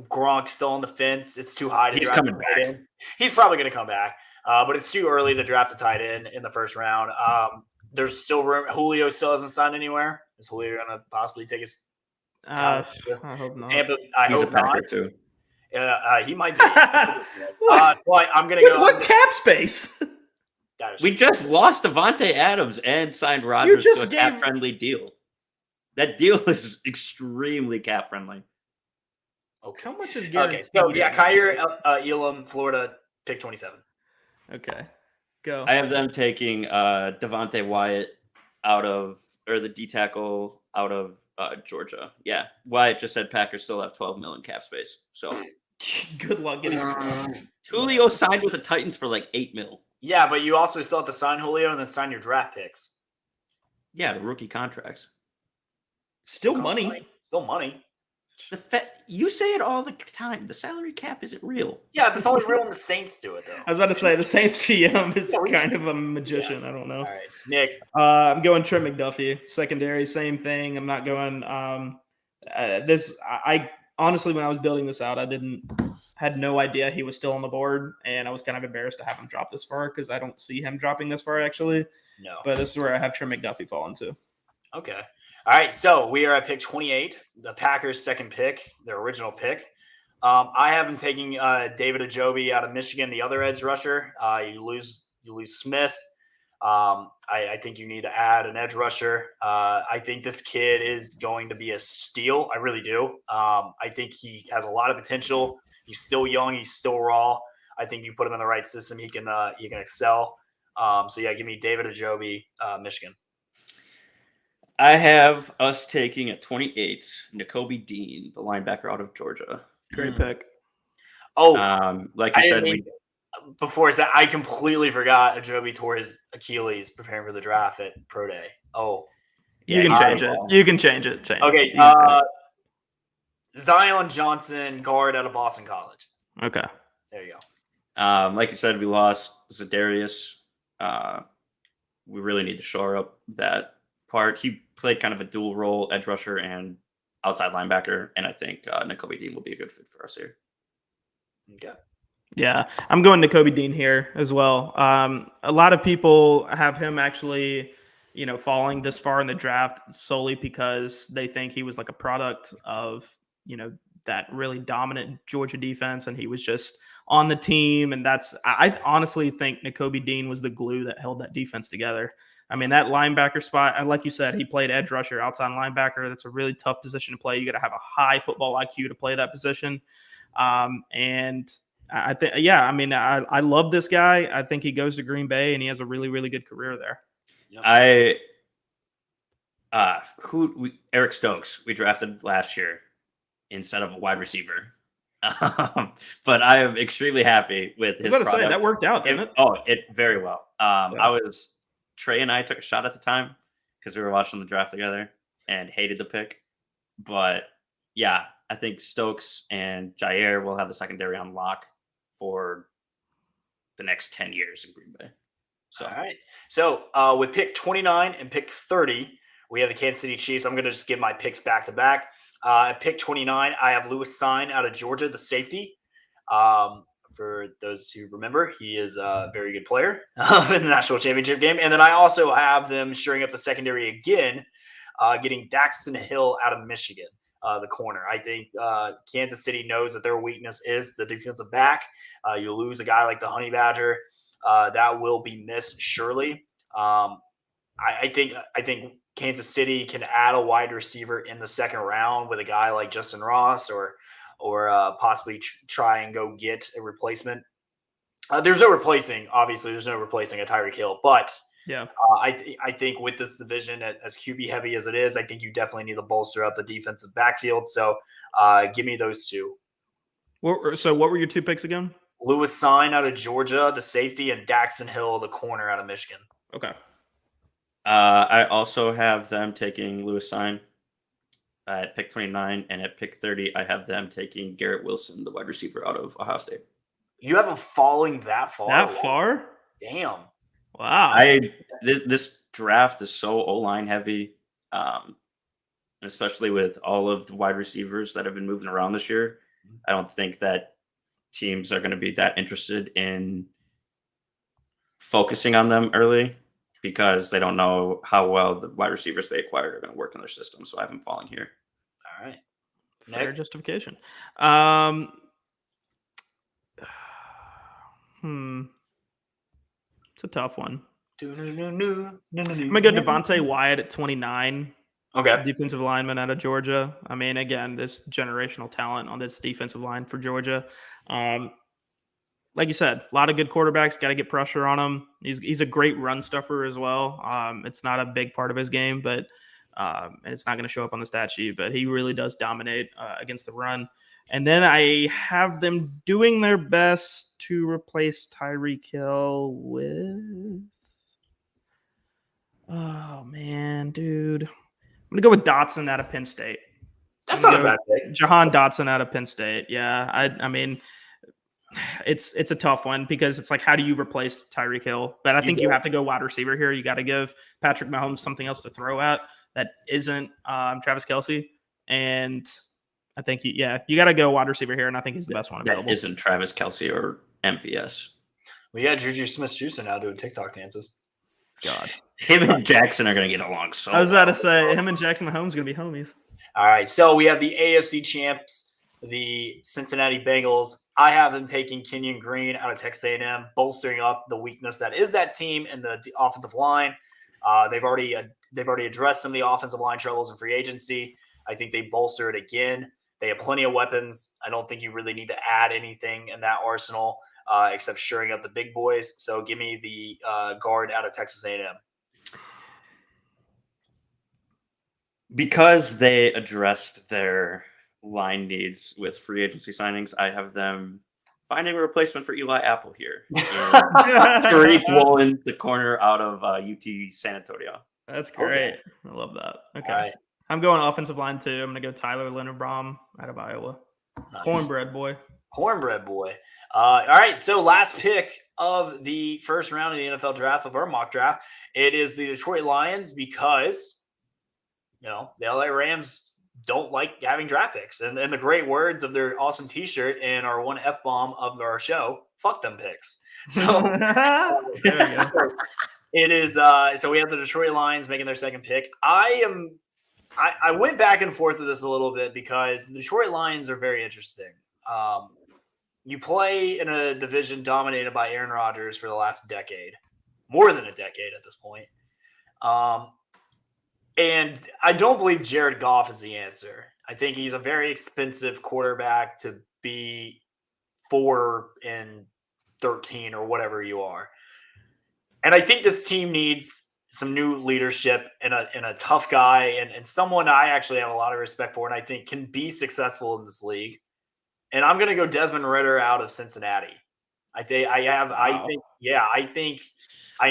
Gronk still on the fence. It's too high to He's draft coming a tight end. He's probably going to come back, but it's too early to draft a tight end in the first round. there's still room. Julio still hasn't signed anywhere. Is Julio going to possibly take his I hope not. Tampa? I He's a hope not. Packer too. He might be. What? But I'm going to With go. what cap space? That is We true. just lost Devontae Adams and signed Rodgers just to a gave- cap-friendly deal. That deal is extremely cap-friendly. Okay. How much is Okay. guaranteed? So yeah, Kyer Elam, Florida, pick 27. Okay. Go. I have them taking Devontae Wyatt the D tackle out of Georgia. Yeah, Wyatt just said Packers still have 12 million cap space. So Good luck getting. Julio signed with the Titans for like 8 mil. Yeah, but you also still have to sign Julio and then sign your draft picks. Yeah, the rookie contracts. Still money. Still money. You say it all the time. The salary cap isn't real. Yeah, that's only real when the Saints do it, though. I was about to say the Saints GM is Yeah, we kind of a magician. I don't know. All right, Nick. I'm going Trent McDuffie. Secondary, same thing. I'm not going. I honestly, when I was building this out, had no idea he was still on the board, and I was kind of embarrassed to have him drop this far because I don't see him dropping this far actually. No. But this is where I have Trent McDuffie fall into. Okay. All right, so we are at pick 28, the Packers' second pick, their original pick. I have them taking David Ajobi out of Michigan, the other edge rusher. You lose Smith. I think you need to add an edge rusher. I think this kid is going to be a steal. I really do. I think he has a lot of potential. He's still young. He's still raw. I think you put him in the right system, he can excel. So yeah, give me David Ajobi, Michigan. I have us taking at 28, Nakobe Dean, the linebacker out of Georgia. Great pick. Oh, Like you I said, didn't before that, I completely forgot Ajobi tore his Achilles preparing for the draft at Pro Day. Oh, You can all change right. it. You can change it. okay. You can change Zion Johnson, guard out of Boston College. it. Okay. There you go. like you said, we lost Zadarius. We really need to shore up that part. He played kind of a dual role, edge rusher and outside linebacker, and I think Nakobe Dean will be a good fit for us here. Okay. Yeah, I'm going to Kobe Dean here as well. A lot of people have him actually, falling this far in the draft solely because they think he was like a product of, that really dominant Georgia defense, and he was just on the team. And I honestly think Nakobe Dean was the glue that held that defense together. I mean, that linebacker spot, like you said, he played edge rusher, outside linebacker. That's a really tough position to play. You got to have a high football IQ to play that position. And I think, I love this guy. I think he goes to Green Bay and he has a really, really good career there. Yep. Eric Stokes, we drafted last year instead of a wide receiver. But I am extremely happy with his I was about to say, product. that worked out, didn't it? It very well. Trey and I took a shot at the time because we were watching the draft together and hated the pick. But yeah, I think Stokes and Jair will have the secondary on lock for the next 10 years in Green Bay. So, all right. So with pick 29 and pick 30, we have the Kansas City Chiefs. I'm going to just give my picks back to back. At pick 29, I have Lewis Sine out of Georgia, the safety. For those who remember, he is a very good player in the national championship game. And then I also have them shoring up the secondary again, getting Daxton Hill out of Michigan, the corner. I think Kansas City knows that their weakness is the defensive back. You lose a guy like the Honey Badger. That will be missed surely. I think Kansas City can add a wide receiver in the second round with a guy like Justin Ross or possibly try and go get a replacement. There's no replacing a Tyreek Hill, but yeah, I think with this division as QB heavy as it is, I think you definitely need to bolster up the defensive backfield. So give me those two. So what were your two picks again? Lewis Sine out of Georgia, the safety, and Daxton Hill, the corner out of Michigan. Okay. I also have them taking Lewis Sine at pick 29, and at pick 30, I have them taking Garrett Wilson, the wide receiver out of Ohio State. You have them falling that far? That far? Damn. Wow. This draft is so O-line heavy, especially with all of the wide receivers that have been moving around this year. I don't think that teams are going to be that interested in focusing on them early because they don't know how well the wide receivers they acquired are going to work in their system. So I have him falling here. All right. Fair Nick? justification. It's a tough one. I'm gonna go Devontae Wyatt at 29. Okay. Defensive lineman out of Georgia. I mean, again, this generational talent on this defensive line for Georgia. Like you said, a lot of good quarterbacks. Got to get pressure on him. He's a great run stuffer as well. It's not a big part of his game, but and it's not going to show up on the stat sheet. But he really does dominate against the run. And then I have them doing their best to replace Tyreek Hill with. Oh man, dude. I'm gonna go with Dotson out of Penn State. That's not a bad pick. Jahan Dotson out of Penn State. Yeah, I mean, it's a tough one because it's like, how do you replace Tyreek Hill? But I think you have to go wide receiver here. You got to give Patrick Mahomes something else to throw at that isn't Travis Kelce. And I think you got to go wide receiver here, and I think he's the best one available. That isn't Travis Kelce or MVS. We got Juju Smith-Schuster now doing TikTok dances. God, Him and Jackson are going to get along so I was about to well. say him and Jackson Mahomes going to be homies. All right, so we have the AFC champs, the Cincinnati Bengals. I have them taking Kenyon Green out of Texas A&M, bolstering up the weakness that is that team and the offensive line. They've already addressed some of the offensive line troubles in free agency. I think they bolster it again. They have plenty of weapons. I don't think you really need to add anything in that arsenal except shoring up the big boys. So give me the guard out of Texas A&M. Because they addressed their line needs with free agency signings, I have them finding a replacement for Eli Apple here. Tariq Woolen, the corner out of UT San Antonio. That's great. I love that. Okay. All right. I'm going offensive line too. I'm going to go Tyler Linderbaum out of Iowa. Nice. Cornbread boy. Cornbread boy. All right. So last pick of the first round of the NFL draft, of our mock draft, it is the Detroit Lions because, the LA Rams don't like having draft picks. And the great words of their awesome t-shirt and our one F-bomb of our show, fuck them picks. So There we go. it is. So we have the Detroit Lions making their second pick. I went back and forth with this a little bit because the Detroit Lions are very interesting. You play in a division dominated by Aaron Rodgers for the last decade, more than a decade at this point. And I don't believe Jared Goff is the answer. I think he's a very expensive quarterback to be 4 and 13 or whatever you are. And I think this team needs some new leadership and a tough guy and someone I actually have a lot of respect for and I think can be successful in this league. And I'm going to go Desmond Ridder out of Cincinnati. I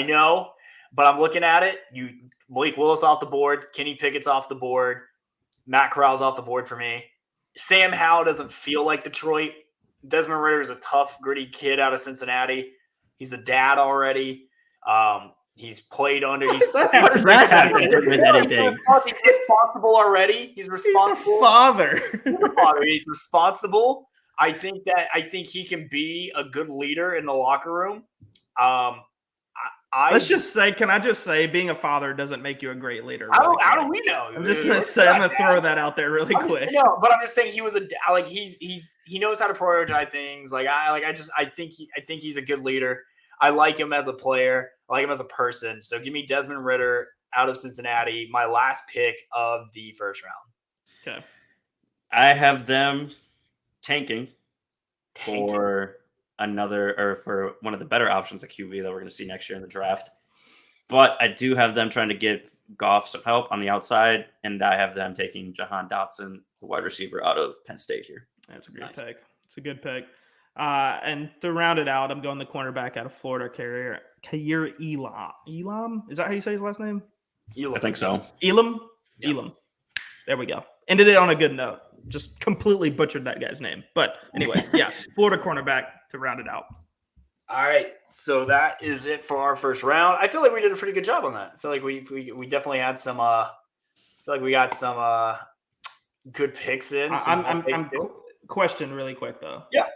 know, but I'm looking at it. Malik Willis off the board, Kenny Pickett's off the board, Matt Corral's off the board for me. Sam Howell doesn't feel like Detroit. Desmond Ridder is a tough, gritty kid out of Cincinnati. He's a dad already. He's played under. He's What does that have to do with anything? He's responsible already. He's responsible. He's a father. He's responsible. I think he can be a good leader in the locker room. Let's just say, can I just say, being a father doesn't make you a great leader? How do we know? I'm just gonna say, I'm gonna throw that out there really quick. No, but I'm just saying he was he knows how to prioritize things. I think he's a good leader. I like him as a player. I like him as a person. So give me Desmond Ridder out of Cincinnati, my last pick of the first round. Okay. I have them tanking for for one of the better options at QB that we're going to see next year in the draft. But I do have them trying to give Goff some help on the outside, and I have them taking Jahan Dotson, the wide receiver out of Penn State here. That's a great pick. It's a good pick. And to round it out, I'm going the cornerback out of Florida, Kaiir Elam. Elam? Is that how you say his last name? I think so. Elam? Yeah. Elam. There we go. Ended it on a good note. Just completely butchered that guy's name. But anyways, yeah, Florida cornerback to round it out. All right. So that is it for our first round. I feel like we did a pretty good job on that. I feel like we definitely had some we got some good picks in. Question really quick though. Yeah.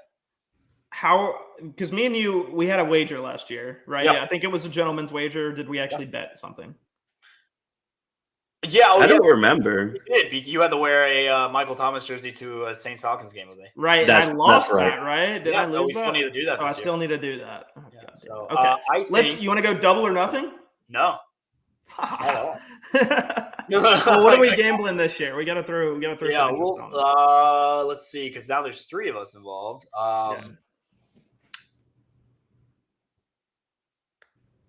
how because me and you we had a wager last year, right? Yep. Yeah, I think it was a gentleman's wager. Did we actually bet something? Yeah, I don't remember. You did. You had to wear a Michael Thomas jersey to a Saints Falcons game with me. Right, and That's- I lost that's right. that, right? Did Yeah, I so lose we that? still need to do that Oh, I this year. still need to do that. Oh, Yeah, God so, damn it. Okay, I let's. think You want to go double or nothing? no. Not at all. So what are we gambling this year? We gotta throw. We gotta throw Yeah, some interest on it. let's see, because now there's 3 of us involved. Yeah.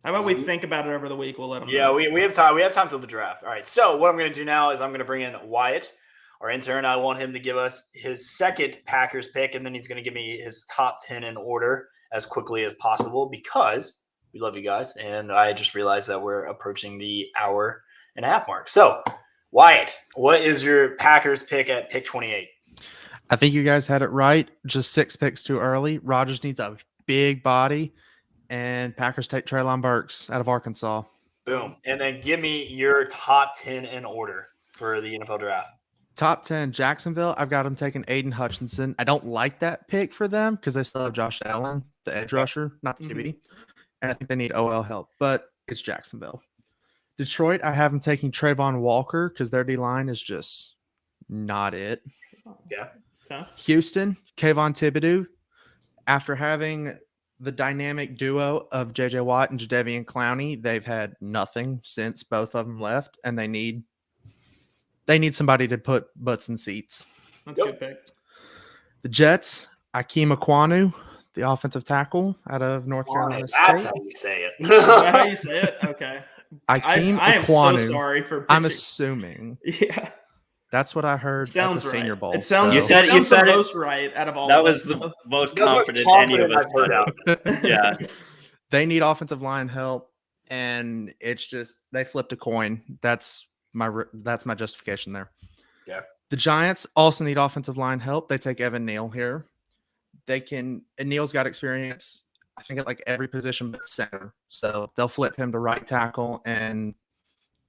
How about we think about it over the week? We'll let them. Yeah, know. we have time. We have time till the draft. All right. So what I'm going to do now is I'm going to bring in Wyatt, our intern. I want him to give us his second Packers pick, and then he's going to give me his top 10 in order as quickly as possible because we love you guys, and I just realized that we're approaching the hour and a half mark. So, Wyatt, what is your Packers pick at pick 28? I think you guys had it right. Just 6 picks too early. Rodgers needs a big body, and Packers take Treylon Burks out of Arkansas. Boom. And then give me your top 10 in order for the NFL draft. Top 10, Jacksonville. I've got them taking Aiden Hutchinson. I don't like that pick for them because they still have Josh Allen, the edge rusher, not the QB. And I think they need OL help, but it's Jacksonville. Detroit, I have them taking Trayvon Walker because their D-line is just not it. Yeah. Okay. Houston, Kayvon Thibodeau. After having the dynamic duo of J.J. Watt and Jadeveon Clowney, they've had nothing since both of them left, and they need somebody to put butts in seats. That's a good pick. The Jets, Akeem Aquanu, the offensive tackle out of North Carolina That's State. how you say it. Is that how you say it? Okay. Akeem I am Aquanu. so sorry for. I'm pitching- assuming Yeah. That's what I heard Sounds at the Senior right. Bowl. It sounds. You It said- sounds you said the it- most right out of all. That of was us. the most That's what's confident any of us I've heard out. Yeah. They need offensive line help, and it's just they flipped a coin. That's my justification there. Yeah. The Giants also need offensive line help. They take Evan Neal here. And Neal's got experience, I think, at like every position but center. So they'll flip him to right tackle, and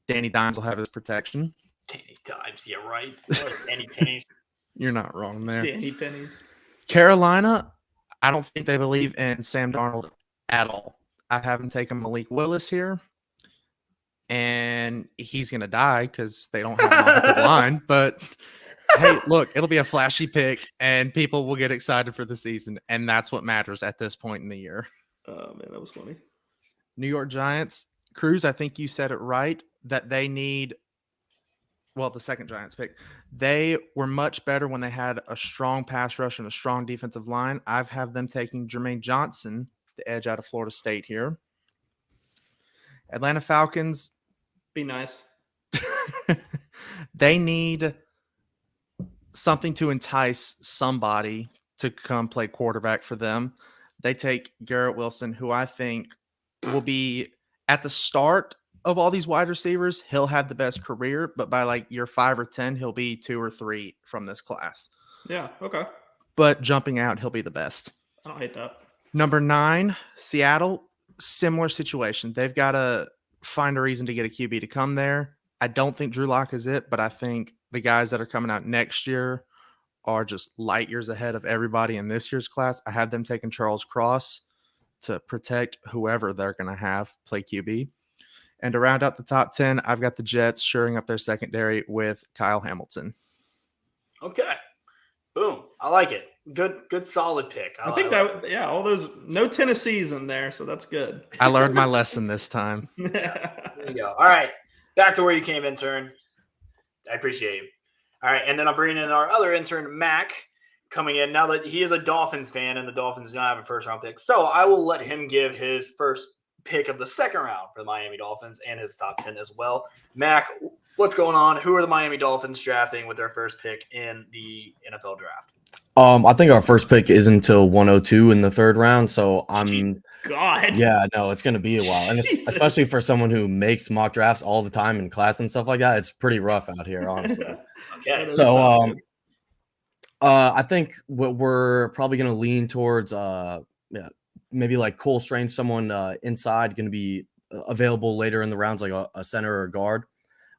Danny Dimes will have his protection. Danny Dimes, yeah, right. Danny Pennies. You're not wrong there. Danny pennies. Carolina, I don't think they believe in Sam Darnold at all. I haven't taken Malik Willis here, and he's going to die because they don't have an offensive line. But hey, look, it'll be a flashy pick, and people will get excited for the season, and that's what matters at this point in the year. Oh man, that was funny. New York Giants, Cruz, I think you said it right, that they need – well, the second Giants pick, they were much better when they had a strong pass rush and a strong defensive line. I've have them taking Jermaine Johnson, the edge out of Florida State here. Atlanta Falcons, Be nice. they need something to entice somebody to come play quarterback for them. They take Garrett Wilson, who I think will be at the start of all these wide receivers, he'll have the best career, but by like year 5 or 10, he'll be 2 or 3 from this class. Yeah. Okay. But jumping out, he'll be the best. I don't hate that. Number 9, Seattle, similar situation. They've got to find a reason to get a QB to come there. I don't think Drew Lock is it, but I think the guys that are coming out next year are just light years ahead of everybody in this year's class. I have them taking Charles Cross to protect whoever they're going to have play QB. And to round out the top 10, I've got the Jets shoring up their secondary with Kyle Hamilton. Okay. Boom. I like it. Good solid pick. I think that, yeah, all those, no Tennessee's in there, so that's good. I learned my lesson this time. There you go. All right. Back to where you came, intern. I appreciate you. All right. And then I'm bringing in our other intern, Mac, coming in now that he is a Dolphins fan and the Dolphins do not have a first round pick. So I will let him give his first pick of the second round for the Miami Dolphins and his top 10 as well. Mac, what's going on? Who are the Miami Dolphins drafting with their first pick in the NFL draft? I think our first pick is until 102 in the third round. So God. yeah, no, it's going to be a while. And especially for someone who makes mock drafts all the time in class and stuff like that, it's pretty rough out here, honestly. Okay. So, I think what we're probably going to lean towards, maybe like Cole Strange, someone inside going to be available later in the rounds, like a center or a guard.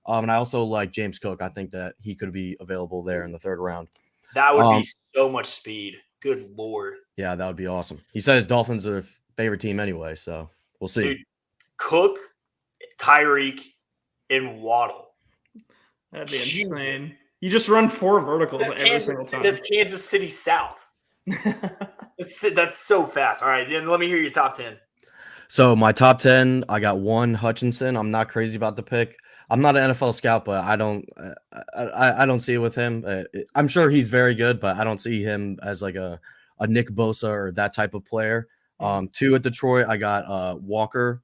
And I also like James Cook. I think that he could be available there in the third round. That would be so much speed Good Lord. Yeah, that would be awesome. He said his Dolphins are his favorite team anyway, so we'll see. Dude, Cook, Tyreek, and Waddle. That'd be Jesus. insane. You just run 4 verticals every single time. That's Kansas City South. That's so fast. All right, then let me hear your top 10. So my top 10, I got 1 Hutchinson. I'm not crazy about the pick. I'm not an NFL scout, but I don't see it with him. I'm sure he's very good, but I don't see him as like a Nick Bosa or that type of player. 2 at Detroit, I got Walker.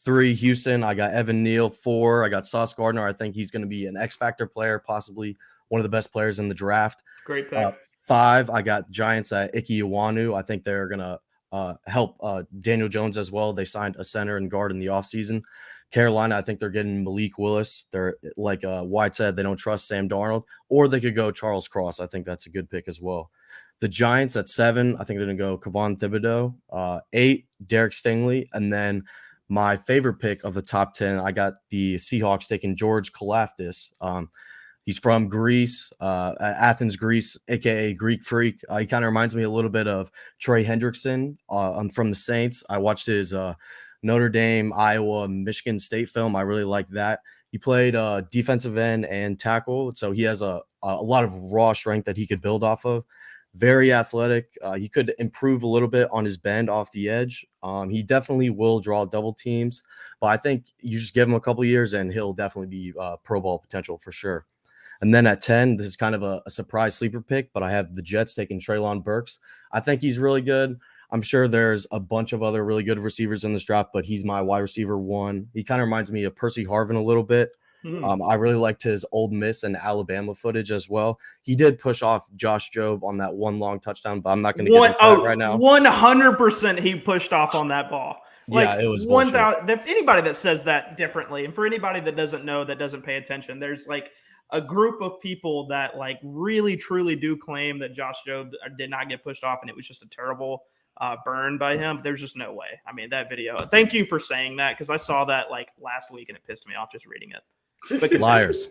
3 Houston, I got Evan Neal. 4, I got Sauce Gardner. I think he's going to be an X factor player, possibly one of the best players in the draft. Great pick. 5, I got Giants at Ike Iwanu. I think they're going to help Daniel Jones as well. They signed a center and guard in the offseason. Carolina, I think they're getting Malik Willis. They're like White said, they don't trust Sam Darnold, or they could go Charles Cross. I think that's a good pick as well. The Giants at 7, I think they're going to go Kayvon Thibodeau. 8, Derek Stingley. And then my favorite pick of the top 10, I got the Seahawks taking George Kalafdis. He's from Greece, Athens, Greece, a.k.a. Greek Freak. He kind of reminds me a little bit of Trey Hendrickson from the Saints. I watched his Notre Dame, Iowa, Michigan State film. I really like that. He played defensive end and tackle, so he has a lot of raw strength that he could build off of. Very athletic. He could improve a little bit on his bend off the edge. He definitely will draw double teams, but I think you just give him a couple of years and he'll definitely be Pro Bowl potential for sure. And then at 10, this is kind of a surprise sleeper pick, but I have the Jets taking Treylon Burks. I think he's really good. I'm sure there's a bunch of other really good receivers in this draft, but he's my wide receiver 1. He kind of reminds me of Percy Harvin a little bit. I really liked his Ole Miss and Alabama footage as well. He did push off Josh Jobe on that 1 long touchdown, but I'm not going to get into that right now. 100% he pushed off on that ball. Yeah, it was 1,000. Anybody that says that differently, and for anybody that doesn't know, that doesn't pay attention, there's like a group of people that like really truly do claim that Josh Jobe did not get pushed off and it was just a terrible burn by him. There's just no way. I mean, that video. Thank you for saying that, because I saw that like last week and it pissed me off just reading it. Liars.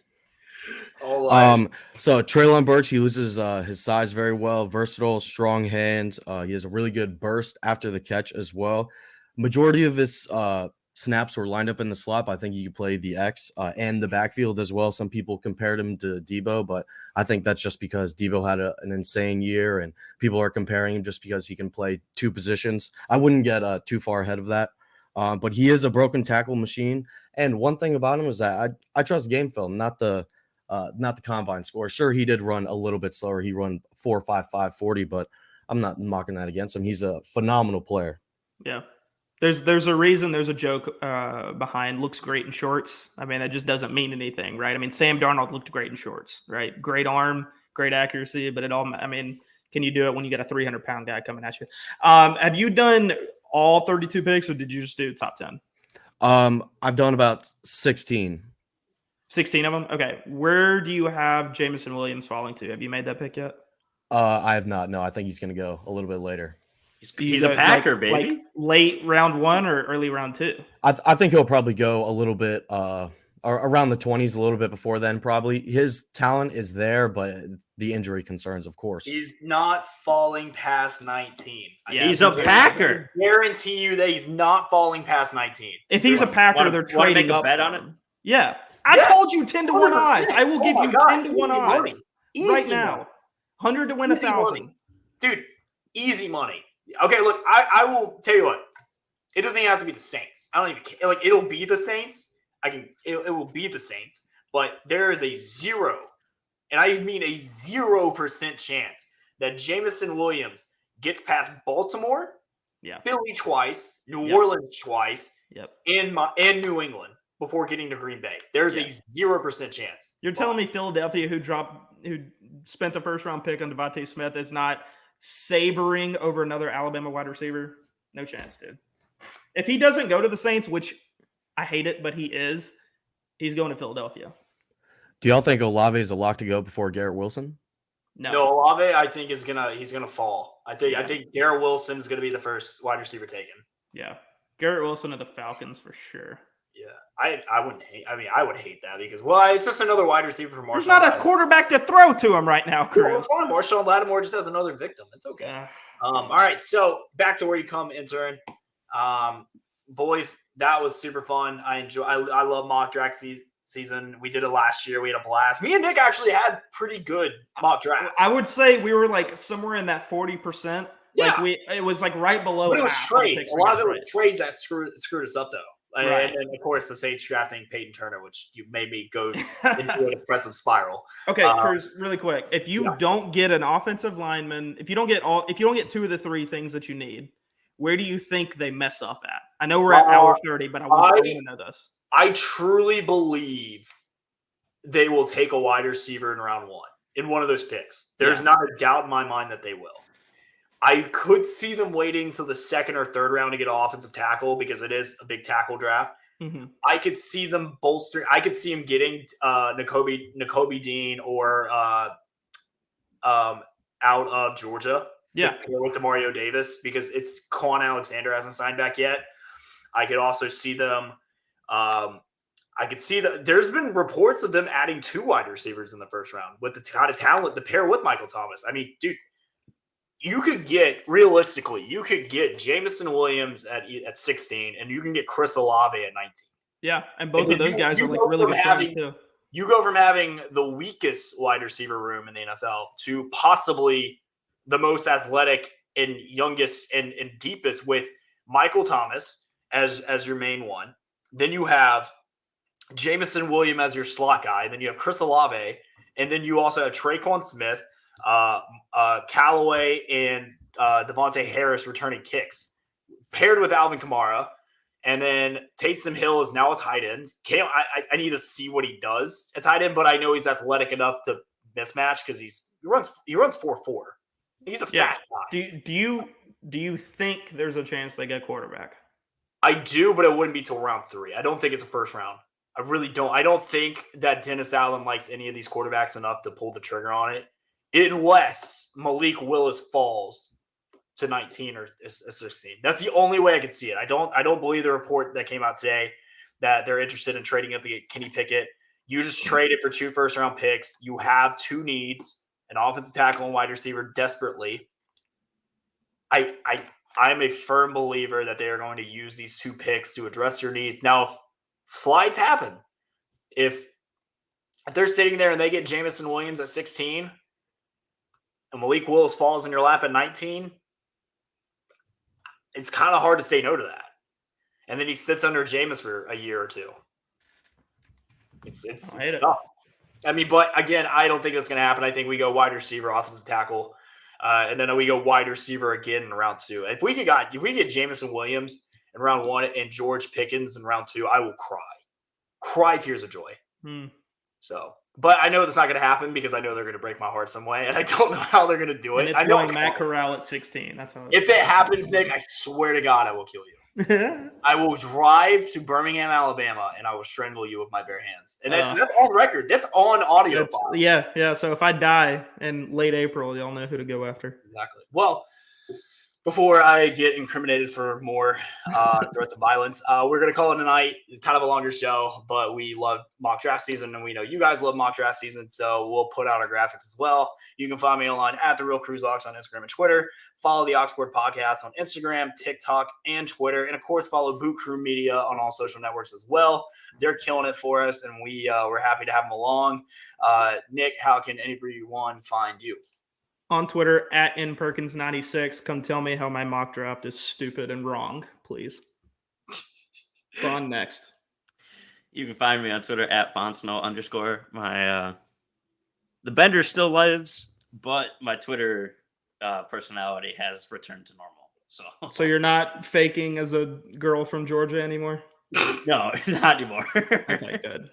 All liars. So Treylon Burks, he uses his size very well, versatile, strong hands. He has a really good burst after the catch as well. Majority of his snaps were lined up in the slot. I think he could play the X and the backfield as well. Some people compared him to Debo, but I think that's just because Debo had an insane year and people are comparing him just because he can play 2 positions. I wouldn't get too far ahead of that. But he is a broken tackle machine. And one thing about him is that I trust game film, not the combine score. Sure, he did run a little bit slower. He run 4.55 40, but I'm not mocking that against him. He's a phenomenal player. Yeah. There's a reason there's a joke behind looks great in shorts. I mean, that just doesn't mean anything, right? I mean, Sam Darnold looked great in shorts, right? Great arm, great accuracy, but can you do it when you got a 300-pound guy coming at you? Have you done all 32 picks, or did you just do top 10? I've done about 16. 16 of them? Okay. Where do you have Jameson Williams falling to? Have you made that pick yet? I have not. No, I think he's going to go a little bit later. He's a Packer, baby. Like late round 1 or early round 2? I think he'll probably go a little bit around the 20s, a little bit before then, probably. His talent is there, but the injury concerns, of course. He's not falling past 19. Yeah, he's a Packer. I guarantee you that he's not falling past 19. If he's a Packer, they're trading make a up bet on it. Yeah. I told you 10 to 1 odds. I will give you 10 to 1 easy money. odds Easy right money. now. 100 to win Easy 1,000. money. Dude, easy money. Okay, look, I will tell you what. It doesn't even have to be the Saints. I don't even care. Like, it'll be the Saints. It will be the Saints. But there is a 0, and I mean a 0% chance that Jameson Williams gets past Baltimore, Philly twice, New Orleans twice, and New England before getting to Green Bay. There's a 0% chance. You're telling me Philadelphia, who spent a first-round pick on Devontae Smith, is not savoring over another Alabama wide receiver? No chance, dude. If he doesn't go to the Saints, which I hate it, but he's going to Philadelphia. Do y'all think Olave is a lock to go before Garrett Wilson? No, Olave, I think he's gonna fall. I think Garrett Wilson is gonna be the first wide receiver taken. Yeah, Garrett Wilson of the Falcons for sure. Yeah, I wouldn't hate. I mean, I would hate that because it's just another wide receiver for Marshawn. There's not a Lattimore. quarterback to throw to him right now, Yeah, Cruz. it's fine. Marshawn Lattimore just has another victim. It's okay. Yeah. All right, so back to where you come, intern. Boys, that was super fun. I love mock draft season. We did it last year. We had a blast. Me and Nick actually had pretty good mock drafts. I would say we were like somewhere in that 40%. Yeah. Like it was like right below. But it was half of the trades. picks A we lot of got it right. was trades that screwed us up, though. Right. And then, of course, the Saints drafting Peyton Turner, which you made me go into an impressive spiral. Okay, Cruz, really quick. If you don't get an offensive lineman, if you don't get two of the three things that you need, where do you think they mess up at? I know we're at hour 30, but I want to know this. I truly believe they will take a wide receiver in round 1 in one of those picks. There's not a doubt in my mind that they will. I could see them waiting till the second or third round to get an offensive tackle because it is a big tackle draft. Mm-hmm. I could see them bolstering. I could see him getting Nakobe Dean or out of Georgia. Yeah, with Demario Davis because it's Quan Alexander hasn't signed back yet. I could also see them. I could see that there's been reports of them adding 2 wide receivers in the first round with the kind of talent to pair with Michael Thomas. I mean, dude, you could get Jameson Williams at 16, and you can get Chris Olave at 19. Yeah, and both of those guys are like really good friends too. You go from having the weakest wide receiver room in the NFL to possibly the most athletic and youngest and deepest with Michael Thomas as your main one. Then you have Jameson Williams as your slot guy. Then you have Chris Olave, and then you also have Traquan Smith, Callaway, and Devontae Harris returning kicks, paired with Alvin Kamara. And then Taysom Hill is now a tight end. I need to see what he does at tight end, but I know he's athletic enough to mismatch because he runs 4.4. He's a fast guy. Do you think there's a chance they get quarterback? I do, but it wouldn't be till round 3. I don't think it's a first round. I really don't. I don't think that Dennis Allen likes any of these quarterbacks enough to pull the trigger on it, unless Malik Willis falls to 19 or 16. That's the only way I could see it. I don't believe the report that came out today that they're interested in trading up to get Kenny Pickett. You just trade it for 2 first-round picks. You have 2 needs, an offensive tackle and wide receiver desperately. I'm a firm believer that they are going to use these 2 picks to address your needs. Now, if slides happen, if they're sitting there and they get Jameson Williams at 16 and Malik Willis falls in your lap at 19, it's kind of hard to say no to that. And then he sits under Jameis for a year or 2. It's tough. I mean, but again, I don't think that's going to happen. I think we go wide receiver, offensive tackle, and then we go wide receiver again in round 2. If we get Jameson Williams in round 1 and George Pickens in round 2, I will cry tears of joy. So, but I know that's not going to happen because I know they're going to break my heart some way, and I don't know how they're going to do it. And it's I know going Matt Corral at 16. That's how. If it happens, Nick, I swear to God, I will kill you. I will drive to Birmingham, Alabama, and I will strangle you with my bare hands. And that's on record. That's on audio. Yeah. So if I die in late April, y'all know who to go after. Exactly. Well, before I get incriminated for more threats of violence, we're going to call it a night. It's kind of a longer show, but we love mock draft season, and we know you guys love mock draft season, so we'll put out our graphics as well. You can find me online at The Real Cruise Ox on Instagram and Twitter. Follow the Oxboard Podcast on Instagram, TikTok, and Twitter. And, of course, follow Boot Crew Media on all social networks as well. They're killing it for us, and we're happy to have them along. Nick, how can anyone find you? On Twitter at nperkins96. Come tell me how my mock draft is stupid and wrong, please. On next. You can find me on Twitter at Bonsnow_. My the Bender still lives, but my Twitter personality has returned to normal. So you're not faking as a girl from Georgia anymore? No, not anymore. Okay, good.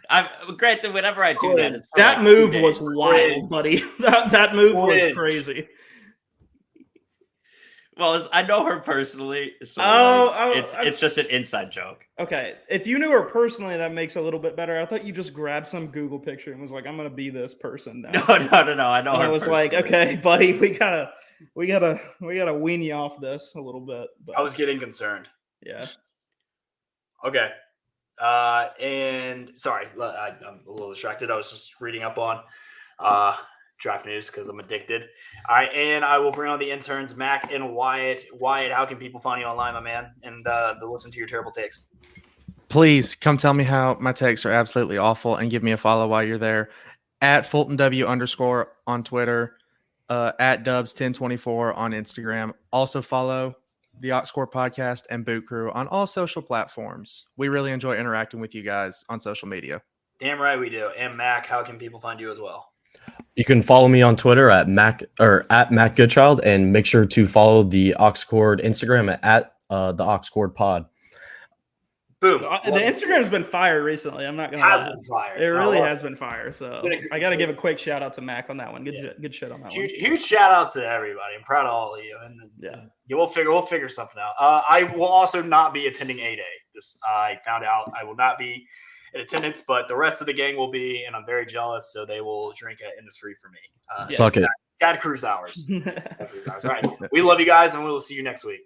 I'm granted whenever I do that. It's that like move 2 was days. wild, buddy. That move was crazy. Well, I know her personally, so it's just an inside joke. Okay, if you knew her personally, that makes it a little bit better. I thought you just grabbed some Google picture and was like, "I'm gonna be this person now." No. I know and her. I was personally. like, "Okay, buddy, we gotta wean you off this a little bit." But, I was getting concerned. Yeah. Okay. And sorry, I'm a little distracted. I was just reading up on draft news because I'm addicted. All right, and I will bring on the interns, Mac and Wyatt. Wyatt, how can people find you online, my man, and to listen to your terrible takes? Please come tell me how my takes are absolutely awful and give me a follow while you're there. At FultonW_ on Twitter, at Dubs1024 on Instagram. Also follow the Oxcore Podcast and Boot Crew on all social platforms. We really enjoy interacting with you guys on social media. Damn right we do. And Mac, how can people find you as well? You can follow me on Twitter at Mac Goodchild, and make sure to follow the Oxcord Instagram at the Oxcord Pod. Boom. The Instagram's been fire recently. I'm not gonna has lie. been fire. It really has been fire. So Been a good I got to tweet. give a quick shout out to Mac on that one. Good shit on that one. Huge shout out to everybody. I'm proud of all of you. And Yeah. we'll figure something out. I will also not be attending A Day. This I found out I will not be in attendance, but the rest of the gang will be, and I'm very jealous. So they will drink at Industry for me. Suck it. Sad cruise hours. All right. We love you guys, and we will see you next week.